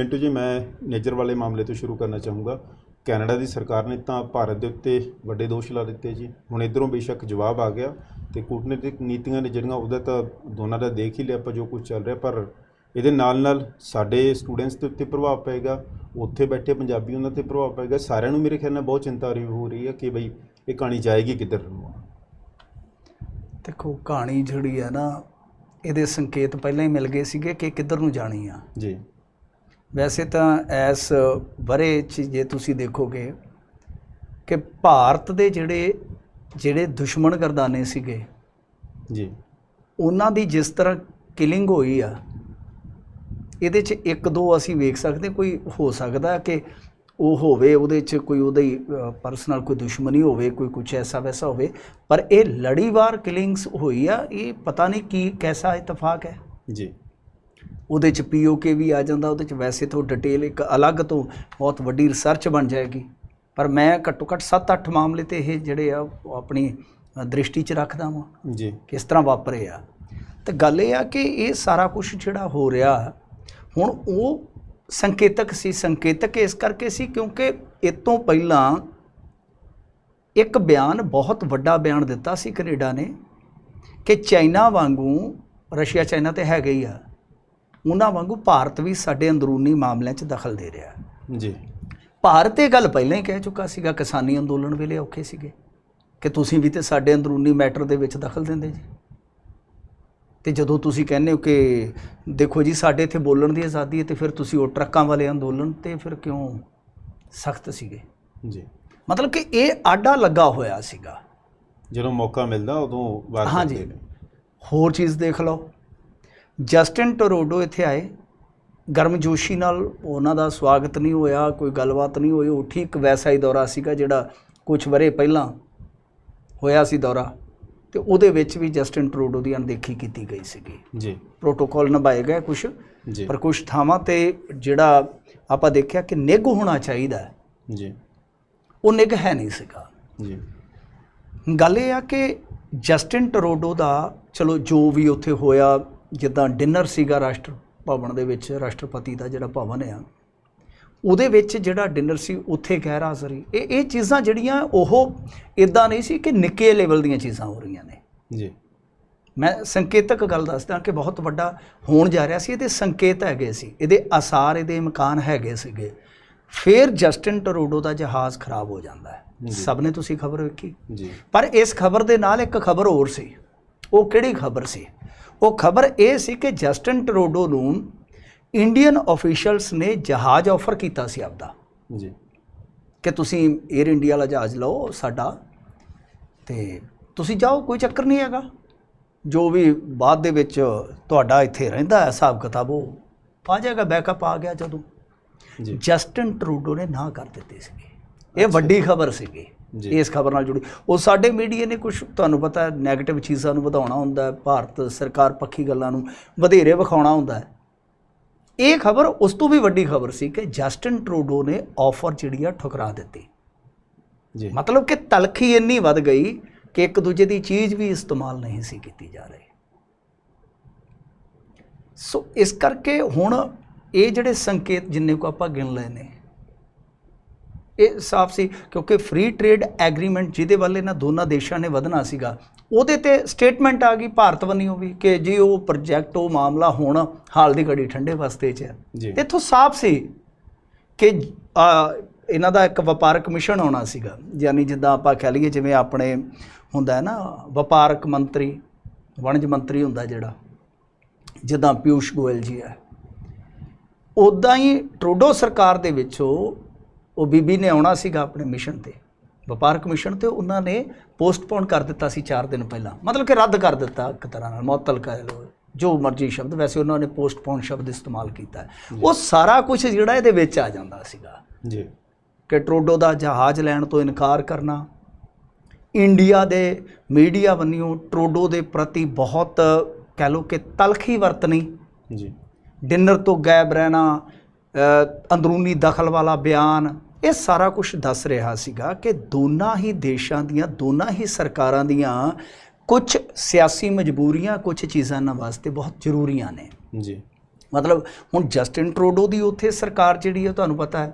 ਪਿੰਟੂ ਜੀ, ਮੈਂ ਨੇਜਰ ਵਾਲੇ ਮਾਮਲੇ ਤੋਂ ਸ਼ੁਰੂ ਕਰਨਾ ਚਾਹੂँਗਾ। ਕੈਨੇਡਾ ਦੀ ਸਰਕਾਰ ਨੇ ਤਾਂ ਭਾਰਤ ਦੇ ਉੱਤੇ ਵੱਡੇ ਦੋਸ਼ ਲਾ ਦਿੱਤੇ ਜੀ। ਹੁਣ ਇੱਧਰੋਂ ਬੇਸ਼ੱਕ ਜਵਾਬ ਆ ਗਿਆ ਅਤੇ ਕੂਟਨੀਤਿਕ ਨੀਤੀਆਂ ਨੇ ਜਿਹੜੀਆਂ ਉਹਦਾ ਤਾਂ ਦੋਨਾਂ ਦਾ ਦੇਖ ਹੀ ਲਿਆ ਆਪਾਂ ਜੋ ਕੁਝ ਚੱਲ ਰਿਹਾ, ਪਰ ਇਹਦੇ ਨਾਲ ਸਾਡੇ ਸਟੂਡੈਂਟਸ ਦੇ ਉੱਤੇ ਪ੍ਰਭਾਵ ਪਏਗਾ, ਉੱਥੇ ਬੈਠੇ ਪੰਜਾਬੀ ਉਹਨਾਂ 'ਤੇ ਪ੍ਰਭਾਵ ਪਏਗਾ। ਸਾਰਿਆਂ ਨੂੰ ਮੇਰੇ ਖਿਆਲ ਨਾਲ ਬਹੁਤ ਚਿੰਤਾ ਹੋ ਰਹੀ ਹੈ ਕਿ ਬਈ ਇਹ ਕਹਾਣੀ ਜਾਏਗੀ ਕਿੱਧਰ ਨੂੰ। ਦੇਖੋ, ਕਹਾਣੀ ਜਿਹੜੀ ਹੈ ਨਾ, ਇਹਦੇ ਸੰਕੇਤ ਪਹਿਲਾਂ ਹੀ ਮਿਲ ਗਏ ਸੀਗੇ ਕਿ ਕਿੱਧਰ ਨੂੰ ਜਾਣੀ ਆ ਜੀ। ਵੈਸੇ ਤਾਂ ਇਸ ਵਰ੍ਹੇ 'ਚ ਜੇ ਤੁਸੀਂ ਦੇਖੋਗੇ ਕਿ ਭਾਰਤ ਦੇ ਜਿਹੜੇ ਦੁਸ਼ਮਣ ਗਰਦਾਨੇ ਸੀਗੇ ਜੀ, ਉਹਨਾਂ ਦੀ ਜਿਸ ਤਰ੍ਹਾਂ ਕਿਲਿੰਗ ਹੋਈ ਆ, ਇਹਦੇ 'ਚ ਇੱਕ ਦੋ ਅਸੀਂ ਵੇਖ ਸਕਦੇ। ਕੋਈ ਹੋ ਸਕਦਾ ਕਿ ਉਹ ਹੋਵੇ ਉਹਦੇ 'ਚ ਕੋਈ ਉਹਦੀ ਪਰਸਨਲ ਕੋਈ ਦੁਸ਼ਮਣੀ ਹੋਵੇ, ਕੋਈ ਕੁਛ ਐਸਾ ਵੈਸਾ ਹੋਵੇ, ਪਰ ਇਹ ਲੜੀਵਾਰ ਕਿਲਿੰਗਸ ਹੋਈ ਆ। ਇਹ ਪਤਾ ਨਹੀਂ ਕੀ ਕੈਸਾ ਇਤਫਾਕ ਹੈ ਜੀ। ਉਹਦੇ 'ਚ POK ਵੀ ਆ ਜਾਂਦਾ, ਉਹਦੇ 'ਚ ਵੈਸੇ ਤੋਂ ਡਿਟੇਲ ਇੱਕ ਅਲੱਗ ਤੋਂ ਬਹੁਤ ਵੱਡੀ ਰਿਸਰਚ ਬਣ ਜਾਏਗੀ, ਪਰ ਮੈਂ ਘੱਟੋ ਘੱਟ 7-8 ਮਾਮਲੇ ਤੇ ਇਹ ਜਿਹੜੇ ਆ ਆਪਣੀ ਦ੍ਰਿਸ਼ਟੀ 'ਚ ਰੱਖਦਾ ਵਾਂ ਜੀ, ਕਿਸ ਕਿਸ ਤਰ੍ਹਾਂ ਵਾਪਰੇ ਆ। ਤੇ ਗੱਲ ਇਹ ਆ ਕਿ ਇਹ ਸਾਰਾ ਕੁਛ ਜਿਹੜਾ ਹੋ ਰਿਹਾ ਹੁਣ ਉਹ ਸੰਕੇਤਕ ਸੀ। ਸੰਕੇਤਕ ਇਸ ਕਰਕੇ ਸੀ ਕਿਉਂਕਿ ਇਹ ਤੋਂ ਪਹਿਲਾਂ ਇੱਕ ਬਿਆਨ, ਬਹੁਤ ਵੱਡਾ ਬਿਆਨ ਦਿੱਤਾ ਸੀ ਕੈਨੇਡਾ ਨੇ ਕਿ ਚਾਈਨਾ ਵਾਂਗੂ, ਰਸ਼ੀਆ ਚਾਈਨਾ ਤੇ ਹੈਗਾ ਹੀ ਆ, ਉਹਨਾਂ ਵਾਂਗੂ ਭਾਰਤ ਵੀ ਸਾਡੇ ਅੰਦਰੂਨੀ ਮਾਮਲਿਆਂ 'ਚ ਦਖਲ ਦੇ ਰਿਹਾ ਜੀ। ਭਾਰਤ ਇਹ ਗੱਲ ਪਹਿਲਾਂ ਹੀ ਕਹਿ ਚੁੱਕਾ ਸੀਗਾ, ਕਿਸਾਨੀ ਅੰਦੋਲਨ ਵੇਲੇ ਔਖੇ ਸੀਗੇ ਕਿ ਤੁਸੀਂ ਵੀ ਤੇ ਸਾਡੇ ਅੰਦਰੂਨੀ ਮੈਟਰ ਦੇ ਵਿੱਚ ਦਖਲ ਦਿੰਦੇ ਜੀ। ਤੇ ਜਦੋਂ ਤੁਸੀਂ ਕਹਿੰਦੇ ਹੋ ਕਿ ਦੇਖੋ ਜੀ ਸਾਡੇ ਇੱਥੇ ਬੋਲਣ ਦੀ ਆਜ਼ਾਦੀ ਹੈ, ਤੇ ਫਿਰ ਤੁਸੀਂ ਉਹ ਟਰੱਕਾਂ ਵਾਲੇ ਅੰਦੋਲਨ ਤੇ ਫਿਰ ਕਿਉਂ ਸਖਤ ਸੀਗੇ ਜੀ। ਮਤਲਬ ਕਿ ਇਹ ਆਡਾ ਲੱਗਾ ਹੋਇਆ ਸੀਗਾ, ਜਦੋਂ ਮੌਕਾ ਮਿਲਦਾ ਉਦੋਂ ਵਾਰ ਕਰਦੇ ਨੇ। ਹੋਰ ਚੀਜ਼ ਦੇਖ ਲਓ, ਜਸਟਿਨ ਟਰੂਡੋ ਇੱਥੇ ਆਏ, ਗਰਮਜੋਸ਼ੀ ਨਾਲ ਉਹਨਾਂ ਦਾ ਸਵਾਗਤ ਨਹੀਂ ਹੋਇਆ, ਕੋਈ ਗੱਲਬਾਤ ਨਹੀਂ ਹੋਈ। ਉਹ ਠੀਕ ਵੈਸਾ ਹੀ ਦੌਰਾ ਸੀਗਾ ਜਿਹੜਾ ਕੁਛ ਵਰ੍ਹੇ ਪਹਿਲਾਂ ਹੋਇਆ ਸੀ ਦੌਰਾ, ਤੇ ਉਹਦੇ ਵਿੱਚ ਵੀ ਜਸਟਿਨ ਟਰੂਡੋ ਦੀ ਅਣਦੇਖੀ ਕੀਤੀ ਗਈ ਸੀਗੀ ਜੀ। ਪ੍ਰੋਟੋਕੋਲ ਨਿਭਾਏ ਗਏ ਕੁਛ, ਪਰ ਕੁਛ ਥਾਵਾਂ 'ਤੇ ਜਿਹੜਾ ਆਪਾਂ ਦੇਖਿਆ ਕਿ ਨਿੱਘ ਹੋਣਾ ਚਾਹੀਦਾ ਜੀ, ਉਹ ਨਿੱਘ ਹੈ ਨਹੀਂ ਸੀਗਾ ਜੀ। ਗੱਲ ਇਹ ਆ ਕਿ ਜਸਟਿਨ ਟਰੂਡੋ ਦਾ ਚਲੋ ਜੋ ਵੀ ਉੱਥੇ ਹੋਇਆ, ਜਿੱਦਾਂ ਡਿਨਰ ਸੀਗਾ ਰਾਸ਼ਟਰ ਭਵਨ ਦੇ ਵਿੱਚ, ਰਾਸ਼ਟਰਪਤੀ ਦਾ ਜਿਹੜਾ ਭਵਨ ਆ, ਉਹਦੇ ਵਿੱਚ ਜਿਹੜਾ ਡਿਨਰ ਸੀ ਉੱਥੇ ਗੈਰ ਹਾਜ਼ਰੀ। ਇਹ ਚੀਜ਼ਾਂ ਜਿਹੜੀਆਂ ਉਹ ਇੱਦਾਂ ਨਹੀਂ ਸੀ ਕਿ ਨਿੱਕੇ ਲੈਵਲ ਦੀਆਂ ਚੀਜ਼ਾਂ ਹੋ ਰਹੀਆਂ ਨੇ ਜੀ। ਮੈਂ ਸੰਕੇਤਕ ਗੱਲ ਦੱਸਦਾ ਕਿ ਬਹੁਤ ਵੱਡਾ ਹੋਣ ਜਾ ਰਿਹਾ ਸੀ, ਇਹਦੇ ਸੰਕੇਤ ਹੈਗੇ ਸੀ, ਇਹਦੇ ਆਸਾਰ, ਇਹਦੇ ਇਮਕਾਨ ਹੈਗੇ ਸੀਗੇ। ਫਿਰ ਜਸਟਿਨ ਟਰੂਡੋ ਦਾ ਜਹਾਜ਼ ਖਰਾਬ ਹੋ ਜਾਂਦਾ ਹੈ। ਸਭ ਨੇ ਤੁਸੀਂ ਖਬਰ ਵੇਖੀ ਜੀ। ਪਰ ਇਸ ਖਬਰ ਦੇ ਨਾਲ ਇੱਕ ਖਬਰ ਹੋਰ ਸੀ। ਉਹ ਕਿਹੜੀ ਖਬਰ ਸੀ? ਉਹ ਖਬਰ ਇਹ ਸੀ ਕਿ ਜਸਟਿਨ ਟਰੂਡੋ ਨੂੰ ਇੰਡੀਅਨ ਆਫੀਸ਼ੀਅਲਸ ਨੇ ਜਹਾਜ਼ ਆਫਰ ਕੀਤਾ ਸੀ ਆਪਦਾ ਜੀ, ਕਿ ਤੁਸੀਂ ਏਅਰ ਇੰਡੀਆ ਵਾਲਾ ਜਹਾਜ਼ ਲਓ ਸਾਡਾ, ਤੇ ਤੁਸੀਂ ਜਾਓ, ਕੋਈ ਚੱਕਰ ਨਹੀਂ ਹੈਗਾ, ਜੋ ਵੀ ਬਾਅਦ ਦੇ ਵਿੱਚ ਤੁਹਾਡਾ ਇੱਥੇ ਰਹਿੰਦਾ ਹੈ ਹਿਸਾਬ ਕਿਤਾਬ ਉਹ ਆ ਜਾਏਗਾ, ਬੈਕਅਪ ਆ ਗਿਆ ਜਦੋਂ ਜੀ। ਜਸਟਿਨ ਟਰੂਡੋ ਨੇ ਨਾ ਕਰ ਦਿੱਤੀ ਸੀਗੀ। ਇਹ ਵੱਡੀ ਖਬਰ ਸੀਗੀ, ਇਸ ਖਬਰ ਨਾਲ ਜੁੜੀ। ਉਹ ਸਾਡੇ ਮੀਡੀਆ ਨੇ ਕੁਛ, ਤੁਹਾਨੂੰ ਪਤਾ, ਨੈਗੇਟਿਵ ਚੀਜ਼ਾਂ ਨੂੰ ਵਧਾਉਣਾ ਹੁੰਦਾ, ਭਾਰਤ ਸਰਕਾਰ ਪੱਖੀ ਗੱਲਾਂ ਨੂੰ ਵਧੇਰੇ ਵਿਖਾਉਣਾ ਹੁੰਦਾ। ਇਹ ਖਬਰ ਉਸ ਤੋਂ ਵੀ ਵੱਡੀ ਖਬਰ ਸੀ ਕਿ ਜਸਟਿਨ ਟਰੂਡੋ ਨੇ ਆਫਰ ਜਿਹੜੀ ਆ ਠੁਕਰਾ ਦਿੱਤੀ ਜੀ। ਮਤਲਬ ਕਿ ਤਲਖੀ ਇੰਨੀ ਵੱਧ ਗਈ ਕਿ ਇੱਕ ਦੂਜੇ ਦੀ ਚੀਜ਼ ਵੀ ਇਸਤੇਮਾਲ ਨਹੀਂ ਸੀ ਕੀਤੀ ਜਾ ਰਹੀ। ਸੋ ਇਸ ਕਰਕੇ ਹੁਣ ਇਹ ਜਿਹੜੇ ਸੰਕੇਤ ਜਿੰਨੇ ਕੋ ਆਪਾਂ ਗਿਣ ਲਏ ਨੇ, ਇਹ ਸਾਫ਼ ਸੀ ਕਿਉਂਕਿ ਫ੍ਰੀ ਟ੍ਰੇਡ ਐਗਰੀਮੈਂਟ ਜਿਹਦੇ ਵੱਲ ਇਹਨਾਂ ਦੋਨਾਂ ਦੇਸ਼ਾਂ ਨੇ ਵਧਣਾ ਸੀਗਾ, ਉਹਦੇ ਤੇ ਸਟੇਟਮੈਂਟ ਆ ਗਈ ਭਾਰਤ ਵੱਲੋਂ ਵੀ ਕਿ ਜੀ ਉਹ ਪ੍ਰੋਜੈਕਟ, ਉਹ ਮਾਮਲਾ ਹੁਣ ਹਾਲ ਦੀ ਘੜੀ ਠੰਡੇ ਵਾਸਤੇ 'ਚ ਹੈ। ਇੱਥੋਂ ਸਾਫ਼ ਸੀ ਕਿ ਇਹਨਾਂ ਦਾ ਇੱਕ ਵਪਾਰਕ ਮਿਸ਼ਨ ਆਉਣਾ ਸੀਗਾ, ਯਾਨੀ ਜਿੱਦਾਂ ਆਪਾਂ ਕਹਿ ਲਈਏ ਜਿਵੇਂ ਆਪਣੇ ਹੁੰਦਾ ਹੈ ਨਾ ਵਪਾਰਕ ਮੰਤਰੀ, ਵਣਜ ਮੰਤਰੀ ਹੁੰਦਾ ਜਿਹੜਾ, ਜਿੱਦਾਂ ਪਿਊਸ਼ ਗੋਇਲ ਜੀ ਹੈ, ਉੱਦਾਂ ਹੀ ਟਰੂਡੋ ਸਰਕਾਰ ਦੇ ਵਿੱਚੋਂ ਉਹ ਬੀਬੀ ਨੇ ਆਉਣਾ ਸੀਗਾ ਆਪਣੇ ਮਿਸ਼ਨ 'ਤੇ, ਵਪਾਰਕ ਮਿਸ਼ਨ 'ਤੇ। ਉਹਨਾਂ ਨੇ ਪੋਸਟਪੋਨ ਕਰ ਦਿੱਤਾ ਸੀ 4 ਦਿਨ ਪਹਿਲਾਂ, ਮਤਲਬ ਕਿ ਰੱਦ ਕਰ ਦਿੱਤਾ ਇੱਕ ਤਰ੍ਹਾਂ ਨਾਲ, ਮੁਅੱਤਲ ਕਹਿ ਲਓ, ਜੋ ਮਰਜ਼ੀ ਸ਼ਬਦ, ਵੈਸੇ ਉਹਨਾਂ ਨੇ ਪੋਸਟਪੋਨ ਸ਼ਬਦ ਇਸਤੇਮਾਲ ਕੀਤਾ। ਉਹ ਸਾਰਾ ਕੁਛ ਜਿਹੜਾ ਇਹਦੇ ਵਿੱਚ ਆ ਜਾਂਦਾ ਸੀਗਾ ਜੀ, ਕਿ ਟਰੂਡੋ ਦਾ ਜਹਾਜ਼ ਲੈਣ ਤੋਂ ਇਨਕਾਰ ਕਰਨਾ, ਇੰਡੀਆ ਦੇ ਮੀਡੀਆ ਵੱਲੋਂ ਟਰੂਡੋ ਦੇ ਪ੍ਰਤੀ ਬਹੁਤ ਕਹਿ ਲਓ ਕਿ ਤਲਖੀ ਵਰਤਣੀ ਜੀ, ਡਿਨਰ ਤੋਂ ਗਾਇਬ ਰਹਿਣਾ, ਅੰਦਰੂਨੀ ਦਖਲ ਵਾਲਾ ਬਿਆਨ, ਇਹ ਸਾਰਾ ਕੁਛ ਦੱਸ ਰਿਹਾ ਸੀਗਾ ਕਿ ਦੋਨਾਂ ਹੀ ਦੇਸ਼ਾਂ ਦੀਆਂ, ਦੋਨਾਂ ਹੀ ਸਰਕਾਰਾਂ ਦੀਆਂ ਕੁਛ ਸਿਆਸੀ ਮਜਬੂਰੀਆਂ, ਕੁਛ ਚੀਜ਼ਾਂ ਇਹਨਾਂ ਵਾਸਤੇ ਬਹੁਤ ਜ਼ਰੂਰੀਆਂ ਨੇ ਜੀ। ਮਤਲਬ ਹੁਣ ਜਸਟਿਨ ਟਰੂਡੋ ਦੀ ਉੱਥੇ ਸਰਕਾਰ ਜਿਹੜੀ ਹੈ ਤੁਹਾਨੂੰ ਪਤਾ ਹੈ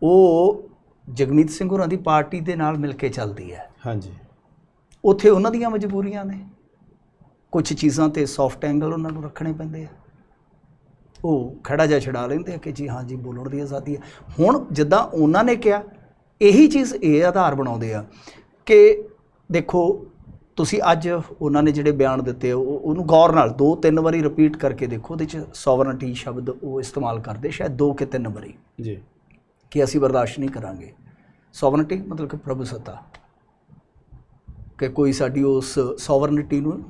ਉਹ ਜਗਮੀਤ ਸਿੰਘ ਹੋਰਾਂ ਦੀ ਪਾਰਟੀ ਦੇ ਨਾਲ ਮਿਲ ਕੇ ਚੱਲਦੀ ਹੈ। ਹਾਂਜੀ, ਉੱਥੇ ਉਹਨਾਂ ਦੀਆਂ ਮਜਬੂਰੀਆਂ ਨੇ, ਕੁਝ ਚੀਜ਼ਾਂ ਤੇ ਸੌਫਟ ਐਂਗਲ ਉਹਨਾਂ ਨੂੰ ਰੱਖਣੇ ਪੈਂਦੇ ਆ, ਉਹ ਖੜਾ ਜਿਹਾ ਛਡਾ ਲੈਂਦੇ ਆ ਕਿ ਜੀ ਹਾਂ ਜੀ ਬੋਲਣ ਦੀ ਆਜ਼ਾਦੀ ਹੈ। ਹੁਣ ਜਿੱਦਾਂ ਉਹਨਾਂ ਨੇ ਕਿਹਾ ਇਹੀ ਚੀਜ਼ ਇਹ ਆਧਾਰ ਬਣਾਉਂਦੇ ਆ ਕਿ ਦੇਖੋ ਤੁਸੀਂ ਅੱਜ ਉਹਨਾਂ ਨੇ ਜਿਹੜੇ ਬਿਆਨ ਦਿੱਤੇ ਉਹਨੂੰ ਗੌਰ ਨਾਲ 2-3 ਵਾਰੀ ਰਿਪੀਟ ਕਰਕੇ ਦੇਖੋ, ਉਹਦੇ 'ਚ ਸੋਵਰਨਟੀ ਸ਼ਬਦ ਉਹ ਇਸਤੇਮਾਲ ਕਰਦੇ ਸ਼ਾਇਦ 2 ਕਿ 3 ਵਾਰੀ ਜੀ, ਕਿ ਅਸੀਂ ਬਰਦਾਸ਼ਤ ਨਹੀਂ ਕਰਾਂਗੇ। ਸੋਵਰਨਟੀ ਮਤਲਬ ਕਿ ਪ੍ਰਭੂਸੱਤਾ, ਕਿ ਕੋਈ ਸਾਡੀ ਉਸ ਸੋਵਰਨਿਟੀ ਨੂੰ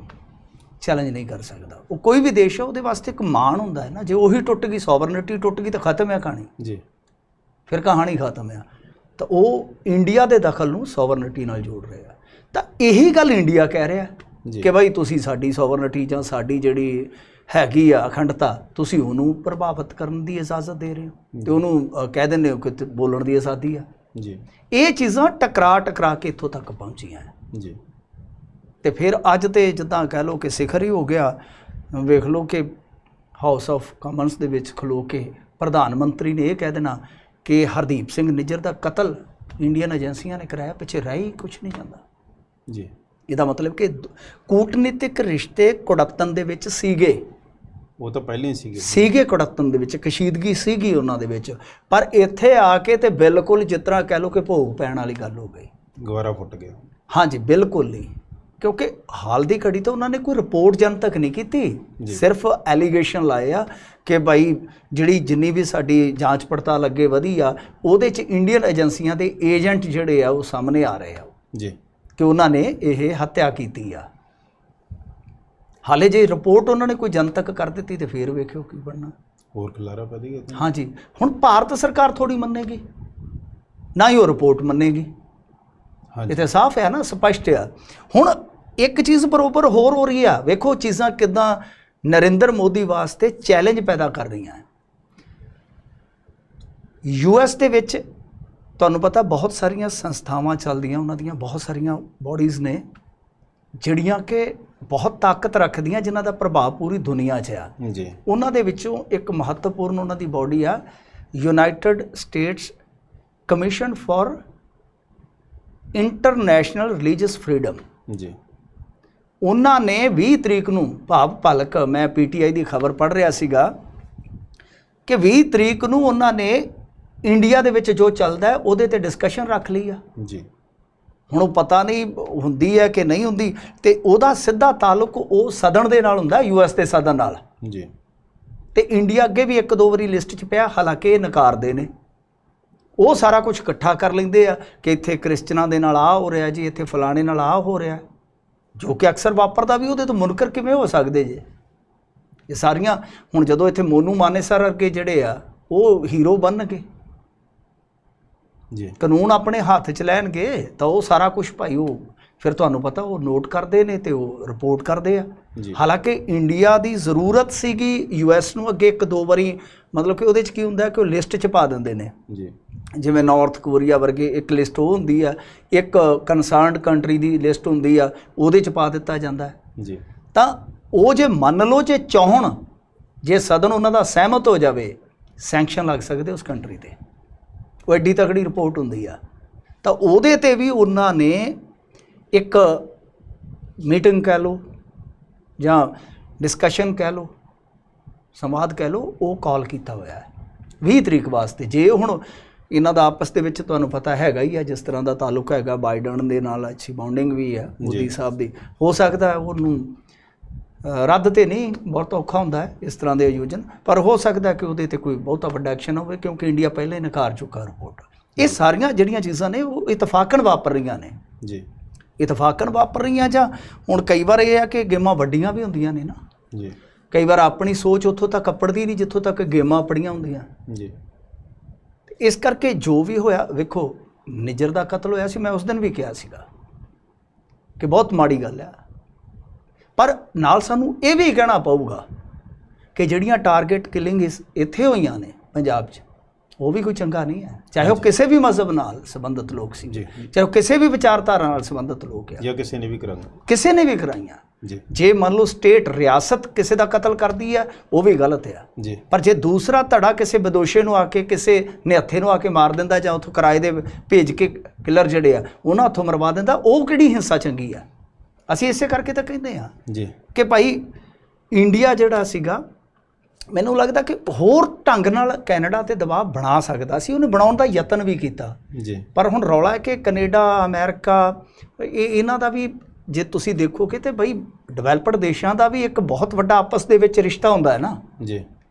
ਚੈਲੰਜ ਨਹੀਂ ਕਰ ਸਕਦਾ। ਉਹ ਕੋਈ ਵੀ ਦੇਸ਼ ਹੈ ਉਹਦੇ ਵਾਸਤੇ ਇੱਕ ਮਾਣ ਹੁੰਦਾ ਹੈ ਨਾ, ਜੇ ਉਹੀ ਟੁੱਟ ਗਈ, ਸੋਵਰਨਿਟੀ ਟੁੱਟ ਗਈ ਤਾਂ ਖਤਮ ਹੈ ਕਹਾਣੀ ਜੀ, ਫਿਰ ਕਹਾਣੀ ਖਤਮ ਆ। ਤਾਂ ਉਹ ਇੰਡੀਆ ਦੇ ਦਖਲ ਨੂੰ ਸੋਵਰਨਿਟੀ ਨਾਲ ਜੋੜ ਰਹੇ ਆ। ਤਾਂ ਇਹੀ ਗੱਲ ਇੰਡੀਆ ਕਹਿ ਰਿਹਾ ਕਿ ਭਾਈ ਤੁਸੀਂ ਸਾਡੀ ਸੋਵਰਨਿਟੀ ਜਾਂ ਸਾਡੀ ਜਿਹੜੀ ਹੈਗੀ ਆ ਅਖੰਡਤਾ ਤੁਸੀਂ ਉਹਨੂੰ ਪ੍ਰਭਾਵਿਤ ਕਰਨ ਦੀ ਇਜਾਜ਼ਤ ਦੇ ਰਹੇ ਹੋ ਅਤੇ ਉਹਨੂੰ ਕਹਿ ਦਿੰਦੇ ਹੋ ਕਿ ਬੋਲਣ ਦੀ ਆਜ਼ਾਦੀ ਆ ਜੀ। ਇਹ ਚੀਜ਼ਾਂ ਟਕਰਾ ਕੇ ਇੱਥੋਂ ਤੱਕ ਪਹੁੰਚੀਆਂ ਜੀ। ਅਤੇ ਫਿਰ ਅੱਜ ਤੇ ਜਿੱਦਾਂ ਕਹਿ ਲਓ ਕਿ ਸਿਖਰ ਹੀ ਹੋ ਗਿਆ। ਵੇਖ ਲਓ ਕਿ ਹਾਊਸ ਆਫ ਕਾਮਨਸ ਦੇ ਵਿੱਚ ਖਲੋ ਕੇ ਪ੍ਰਧਾਨ ਮੰਤਰੀ ਨੇ ਇਹ ਕਹਿ ਦੇਣਾ ਕਿ ਹਰਦੀਪ ਸਿੰਘ ਨਿੱਜਰ ਦਾ ਕਤਲ ਇੰਡੀਅਨ ਏਜੰਸੀਆਂ ਨੇ ਕਰਾਇਆ, ਪਿੱਛੇ ਰਹਿ ਹੀ ਕੁਛ ਨਹੀਂ ਜਾਂਦਾ ਜੀ। ਇਹਦਾ ਮਤਲਬ ਕਿ ਕੂਟਨੀਤਿਕ ਰਿਸ਼ਤੇ ਕੁੜੱਤਣ ਦੇ ਵਿੱਚ ਸੀਗੇ, ਉਹ ਤਾਂ ਪਹਿਲਾਂ ਹੀ ਸੀਗੇ ਕੁੜੱਤਣ ਦੇ ਵਿੱਚ, ਕਸ਼ੀਦਗੀ ਸੀਗੀ ਉਹਨਾਂ ਦੇ ਵਿੱਚ, ਪਰ ਇੱਥੇ ਆ ਕੇ ਤੇ ਬਿਲਕੁਲ ਜਿਸ ਤਰ੍ਹਾਂ ਕਹਿ ਲਓ ਕਿ ਭੋਗ ਪੈਣ ਵਾਲੀ ਗੱਲ ਹੋ ਗਈ, ਗਵਾਰਾ ਫੁੱਟ ਗਿਆ। ਹਾਂਜੀ ਬਿਲਕੁਲ ਨਹੀਂ, ਕਿਉਂਕਿ ਹਾਲ ਦੀ ਘੜੀ ਤਾਂ ਉਹਨਾਂ ਨੇ ਕੋਈ ਰਿਪੋਰਟ ਜਨਤਕ ਨਹੀਂ ਕੀਤੀ, ਸਿਰਫ ਐਲੀਗੇਸ਼ਨ ਲਾਏ ਆ ਕਿ ਭਾਈ ਜਿਹੜੀ ਜਿੰਨੀ ਵੀ ਸਾਡੀ ਜਾਂਚ ਪੜਤਾਲ ਅੱਗੇ ਵਧੀ ਆ ਉਹਦੇ 'ਚ ਇੰਡੀਅਨ ਏਜੰਸੀਆਂ ਦੇ ਏਜੰਟ ਜਿਹੜੇ ਆ ਉਹ ਸਾਹਮਣੇ ਆ ਰਹੇ ਆ ਜੀ ਕਿ ਉਹਨਾਂ ਨੇ ਇਹ ਹੱਤਿਆ ਕੀਤੀ ਆ। ਹਾਲੇ ਜੇ ਰਿਪੋਰਟ ਉਹਨਾਂ ਨੇ ਕੋਈ ਜਨਤਕ ਕਰ ਦਿੱਤੀ ਤੇ ਫਿਰ ਵੇਖਿਓ ਕੀ ਬਣਨਾ, ਹੋਰ ਖਿਲਾਰਾ ਪੈ ਜਾਏਗਾ। ਹਾਂਜੀ ਹੁਣ ਭਾਰਤ ਸਰਕਾਰ ਥੋੜੀ ਮੰਨੇਗੀ, ਨਾ ਹੀ ਉਹ ਰਿਪੋਰਟ ਮੰਨੇਗੀ। ਇਹ ਤਾਂ ਸਾਫ਼ ਹੈ ਨਾ, ਸਪਸ਼ਟ ਆ। ਹੁਣ ਇੱਕ ਚੀਜ਼ ਬਰੋਬਰ ਹੋਰ ਹੋ ਰਹੀ ਆ, ਵੇਖੋ ਚੀਜ਼ਾਂ ਕਿੱਦਾਂ ਨਰਿੰਦਰ ਮੋਦੀ ਵਾਸਤੇ ਚੈਲੰਜ ਪੈਦਾ ਕਰ ਰਹੀਆਂ। US ਦੇ ਵਿੱਚ ਤੁਹਾਨੂੰ ਪਤਾ ਬਹੁਤ ਸਾਰੀਆਂ ਸੰਸਥਾਵਾਂ ਚੱਲਦੀਆਂ, ਉਹਨਾਂ ਦੀਆਂ ਬਹੁਤ ਸਾਰੀਆਂ ਬੋਡੀਜ਼ ਨੇ ਜਿਹੜੀਆਂ ਕਿ ਬਹੁਤ ਤਾਕਤ ਰੱਖਦੀਆਂ, ਜਿਨ੍ਹਾਂ ਦਾ ਪ੍ਰਭਾਵ ਪੂਰੀ ਦੁਨੀਆ 'ਚ ਆ ਜੀ। ਉਹਨਾਂ ਦੇ ਵਿੱਚੋਂ ਇੱਕ ਮਹੱਤਵਪੂਰਨ ਉਹਨਾਂ ਦੀ ਬੋਡੀ ਆ United States commission for international religious freedom ਜੀ। ਉਹਨਾਂ ਨੇ 20 ਤਰੀਕ ਨੂੰ ਭਾਵ ਭਲਕ ਮੈਂ PTI ਦੀ ਖਬਰ ਪੜ੍ਹ ਰਿਹਾ ਸੀਗਾ ਕਿ 20 ਤਰੀਕ ਨੂੰ ਉਹਨਾਂ ਨੇ ਇੰਡੀਆ ਦੇ ਵਿੱਚ ਜੋ ਚੱਲਦਾ ਹੈ ਉਹਦੇ ਤੇ ਡਿਸਕਸ਼ਨ ਰੱਖ ਲਈ ਆ ਜੀ। ਹੁਣ ਉਹ ਪਤਾ ਨਹੀਂ ਹੁੰਦੀ ਹੈ ਕਿ ਨਹੀਂ ਹੁੰਦੀ, ਤੇ ਉਹਦਾ ਸਿੱਧਾ ਤਾਲੁਕ ਉਹ ਸਦਨ ਦੇ ਨਾਲ ਹੁੰਦਾ, US ਦੇ ਸਦਨ ਨਾਲ ਜੀ। ਤੇ ਇੰਡੀਆ ਅੱਗੇ ਵੀ 1-2 ਵਾਰੀ ਲਿਸਟ 'ਚ ਪਿਆ, ਹਾਲਾਂਕਿ ਇਹ ਨਕਾਰਦੇ ਨੇ। ਉਹ ਸਾਰਾ ਕੁਝ ਇਕੱਠਾ ਕਰ ਲੈਂਦੇ ਆ ਕਿ ਇੱਥੇ ਕ੍ਰਿਸਚਨਾਂ ਦੇ ਨਾਲ ਆਹ ਹੋ ਰਿਹਾ ਜੀ, ਇੱਥੇ ਫਲਾਣੇ ਨਾਲ ਆਹ ਹੋ ਰਿਹਾ, ਜੋ ਕਿ ਅਕਸਰ ਵਾਪਰਦਾ ਵੀ। ਉਹਦੇ ਤੋਂ ਮੁਨਕਰ ਕਿਵੇਂ ਹੋ ਸਕਦੇ ਜੇ ਇਹ ਸਾਰੀਆਂ? ਹੁਣ ਜਦੋਂ ਇੱਥੇ ਮੋਨੂ ਮਾਨੇਸਰ ਵਰਗੇ ਜਿਹੜੇ ਆ ਉਹ ਹੀਰੋ ਬਣਨਗੇ, ਜੀ, ਕਾਨੂੰਨ ਆਪਣੇ ਹੱਥ 'ਚ ਲੈਣਗੇ ਤਾਂ ਉਹ ਸਾਰਾ ਕੁਝ ਭਾਈ ਉਹ ਫਿਰ ਤੁਹਾਨੂੰ ਪਤਾ ਉਹ ਨੋਟ ਕਰਦੇ ਨੇ ਤੇ ਉਹ ਰਿਪੋਰਟ ਕਰਦੇ ਆ। ਹਾਲਾਂਕਿ ਇੰਡੀਆ ਦੀ ਜ਼ਰੂਰਤ ਸੀਗੀ US ਨੂੰ ਅੱਗੇ 1-2 ਵਾਰੀ, ਮਤਲਬ ਕਿ ਉਹਦੇ 'ਚ ਕੀ ਹੁੰਦਾ ਕਿ ਉਹ ਲਿਸਟ 'ਚ ਪਾ ਦਿੰਦੇ ਨੇ ਜੀ। ਜਿਵੇਂ ਨਾਰਥ ਕੋਰੀਆ ਵਰਗੇ ਇੱਕ ਲਿਸਟ ਉਹ ਹੁੰਦੀ ਆ, ਇੱਕ ਕੰਸਰਨਡ ਕੰਟਰੀ ਦੀ ਲਿਸਟ ਹੁੰਦੀ ਆ, ਉਹਦੇ 'ਚ ਪਾ ਦਿੱਤਾ ਜਾਂਦਾ ਜੀ। ਤਾਂ ਉਹ ਜੇ ਮੰਨ ਲਓ ਜੇ ਚਾਹਣ, ਜੇ ਸਦਨ ਉਹਨਾਂ ਦਾ ਸਹਿਮਤ ਹੋ ਜਾਵੇ, ਸੈਂਕਸ਼ਨ ਲੱਗ ਸਕਦੇ ਉਸ ਕੰਟਰੀ 'ਤੇ। ਉਹ ਐਡੀ ਤਕੜੀ ਰਿਪੋਰਟ ਹੁੰਦੀ ਆ। ਤਾਂ ਉਹਦੇ 'ਤੇ ਵੀ ਉਹਨਾਂ ਨੇ ਇੱਕ ਮੀਟਿੰਗ ਕਹਿ ਲਓ ਜਾਂ ਡਿਸਕਸ਼ਨ ਕਹਿ ਲਓ, ਸੰਵਾਦ ਕਹਿ ਲਓ, ਉਹ ਕਾਲ ਕੀਤਾ ਹੋਇਆ ਹੈ 20 ਤਰੀਕ ਵਾਸਤੇ। ਜੇ ਹੁਣ ਇਹਨਾਂ ਦਾ ਆਪਸ ਦੇ ਵਿੱਚ ਤੁਹਾਨੂੰ ਪਤਾ ਹੈਗਾ ਹੀ ਆ ਜਿਸ ਤਰ੍ਹਾਂ ਦਾ ਤਾਲੁਕ ਹੈਗਾ, ਬਾਈਡਨ ਦੇ ਨਾਲ ਅੱਛੀ ਬਾਉਂਡਿੰਗ ਵੀ ਆ ਮੋਦੀ ਸਾਹਿਬ ਦੀ, ਹੋ ਸਕਦਾ ਉਹਨੂੰ ਰੱਦ ਤੇ ਨਹੀਂ, ਬਹੁਤ ਔਖਾ ਹੁੰਦਾ ਹੈ ਇਸ ਤਰ੍ਹਾਂ ਦੇ ਆਯੋਜਨ, ਪਰ ਹੋ ਸਕਦਾ ਕਿ ਉਹਦੇ 'ਤੇ ਕੋਈ ਬਹੁਤਾ ਵੱਡਾ ਐਕਸ਼ਨ ਹੋਵੇ, ਕਿਉਂਕਿ ਇੰਡੀਆ ਪਹਿਲਾਂ ਹੀ ਨਕਾਰ ਚੁੱਕਾ ਰਿਪੋਰਟ। ਇਹ ਸਾਰੀਆਂ ਜਿਹੜੀਆਂ ਚੀਜ਼ਾਂ ਨੇ ਉਹ ਇਤਫਾਕਨ ਵਾਪਰ ਰਹੀਆਂ ਨੇ ਜੀ, ਇਤਫਾਕਨ ਵਾਪਰ ਰਹੀਆਂ। ਜਾਂ ਹੁਣ ਕਈ ਵਾਰ ਇਹ ਆ ਕਿ ਗੇਮਾਂ ਵੱਡੀਆਂ ਵੀ ਹੁੰਦੀਆਂ ਨੇ ਨਾ ਜੀ, ਕਈ ਵਾਰ ਆਪਣੀ ਸੋਚ ਉੱਥੋਂ ਤੱਕ ਅੱਪੜਦੀ ਨਹੀਂ ਜਿੱਥੋਂ ਤੱਕ ਗੇਮਾਂ ਆਪਣੀਆਂ ਹੁੰਦੀਆਂ ਜੀ। ਇਸ ਕਰਕੇ ਜੋ ਵੀ ਹੋਇਆ, ਵੇਖੋ ਨਿੱਜਰ ਦਾ ਕਤਲ ਹੋਇਆ ਸੀ, ਮੈਂ ਉਸ ਦਿਨ ਵੀ ਕਿਹਾ ਸੀਗਾ ਕਿ ਬਹੁਤ ਮਾੜੀ ਗੱਲ ਆ, ਪਰ ਨਾਲ ਸਾਨੂੰ ਇਹ ਵੀ ਕਹਿਣਾ ਪਊਗਾ ਕਿ ਜਿਹੜੀਆਂ ਟਾਰਗੇਟ ਕਿਲਿੰਗ ਇੱਥੇ ਹੋਈਆਂ ਨੇ ਪੰਜਾਬ 'ਚ, ਉਹ ਵੀ ਕੋਈ ਚੰਗਾ ਨਹੀਂ ਹੈ, ਚਾਹੇ ਉਹ ਕਿਸੇ ਵੀ ਮਜ਼ਹਬ ਨਾਲ ਸੰਬੰਧਿਤ ਲੋਕ ਸੀ, ਜੀ ਚਾਹੇ ਉਹ ਕਿਸੇ ਵੀ ਵਿਚਾਰਧਾਰਾ ਨਾਲ ਸੰਬੰਧਿਤ ਲੋਕ ਆ, ਜਾਂ ਕਿਸੇ ਨੇ ਵੀ ਕਰਾਂਗਾ ਕਿਸੇ ਨੇ ਵੀ ਕਰਾਈਆਂ। ਜੀ ਜੇ ਮੰਨ ਲਓ ਸਟੇਟ ਰਿਆਸਤ ਕਿਸੇ ਦਾ ਕਤਲ ਕਰਦੀ ਹੈ ਉਹ ਵੀ ਗਲਤ ਆ, ਜੀ ਪਰ ਜੇ ਦੂਸਰਾ ਧੜਾ ਕਿਸੇ ਬਦੋਸ਼ੇ ਨੂੰ ਆ ਕੇ ਕਿਸੇ ਨਿਹੱਥੇ ਨੂੰ ਆ ਕੇ ਮਾਰ ਦਿੰਦਾ ਜਾਂ ਉੱਥੋਂ ਕਿਰਾਏ ਦੇ ਭੇਜ ਕੇ ਕਿਲਰ ਜਿਹੜੇ ਆ ਉਹਨਾਂ ਉੱਥੋਂ ਮਰਵਾ ਦਿੰਦਾ, ਉਹ ਕਿਹੜੀ ਹਿੰਸਾ ਚੰਗੀ ਆ? ਅਸੀਂ ਇਸੇ ਕਰਕੇ ਤਾਂ ਕਹਿੰਦੇ ਹਾਂ ਜੀ ਕਿ ਭਾਈ ਇੰਡੀਆ ਜਿਹੜਾ ਸੀਗਾ, ਮੈਨੂੰ ਲੱਗਦਾ ਕਿ ਹੋਰ ਢੰਗ ਨਾਲ ਕੈਨੇਡਾ ਤੇ ਦਬਾਅ ਬਣਾ ਸਕਦਾ ਸੀ, ਉਹਨੇ ਬਣਾਉਣ ਦਾ ਯਤਨ ਵੀ ਕੀਤਾ। ਜੀ ਪਰ ਹੁਣ ਰੌਲਾ ਹੈ ਕਿ ਕੈਨੇਡਾ, ਅਮਰੀਕਾ, ਇਹਨਾਂ ਦਾ ਵੀ ਜੇ ਤੁਸੀਂ ਦੇਖੋਗੇ ਤੇ ਬਈ ਡਿਵੈਲਪਡ ਦੇਸ਼ਾਂ ਦਾ ਵੀ ਇੱਕ ਬਹੁਤ ਵੱਡਾ ਆਪਸ ਦੇ ਵਿੱਚ ਰਿਸ਼ਤਾ ਹੁੰਦਾ ਹੈ ਨਾ। ਜੀ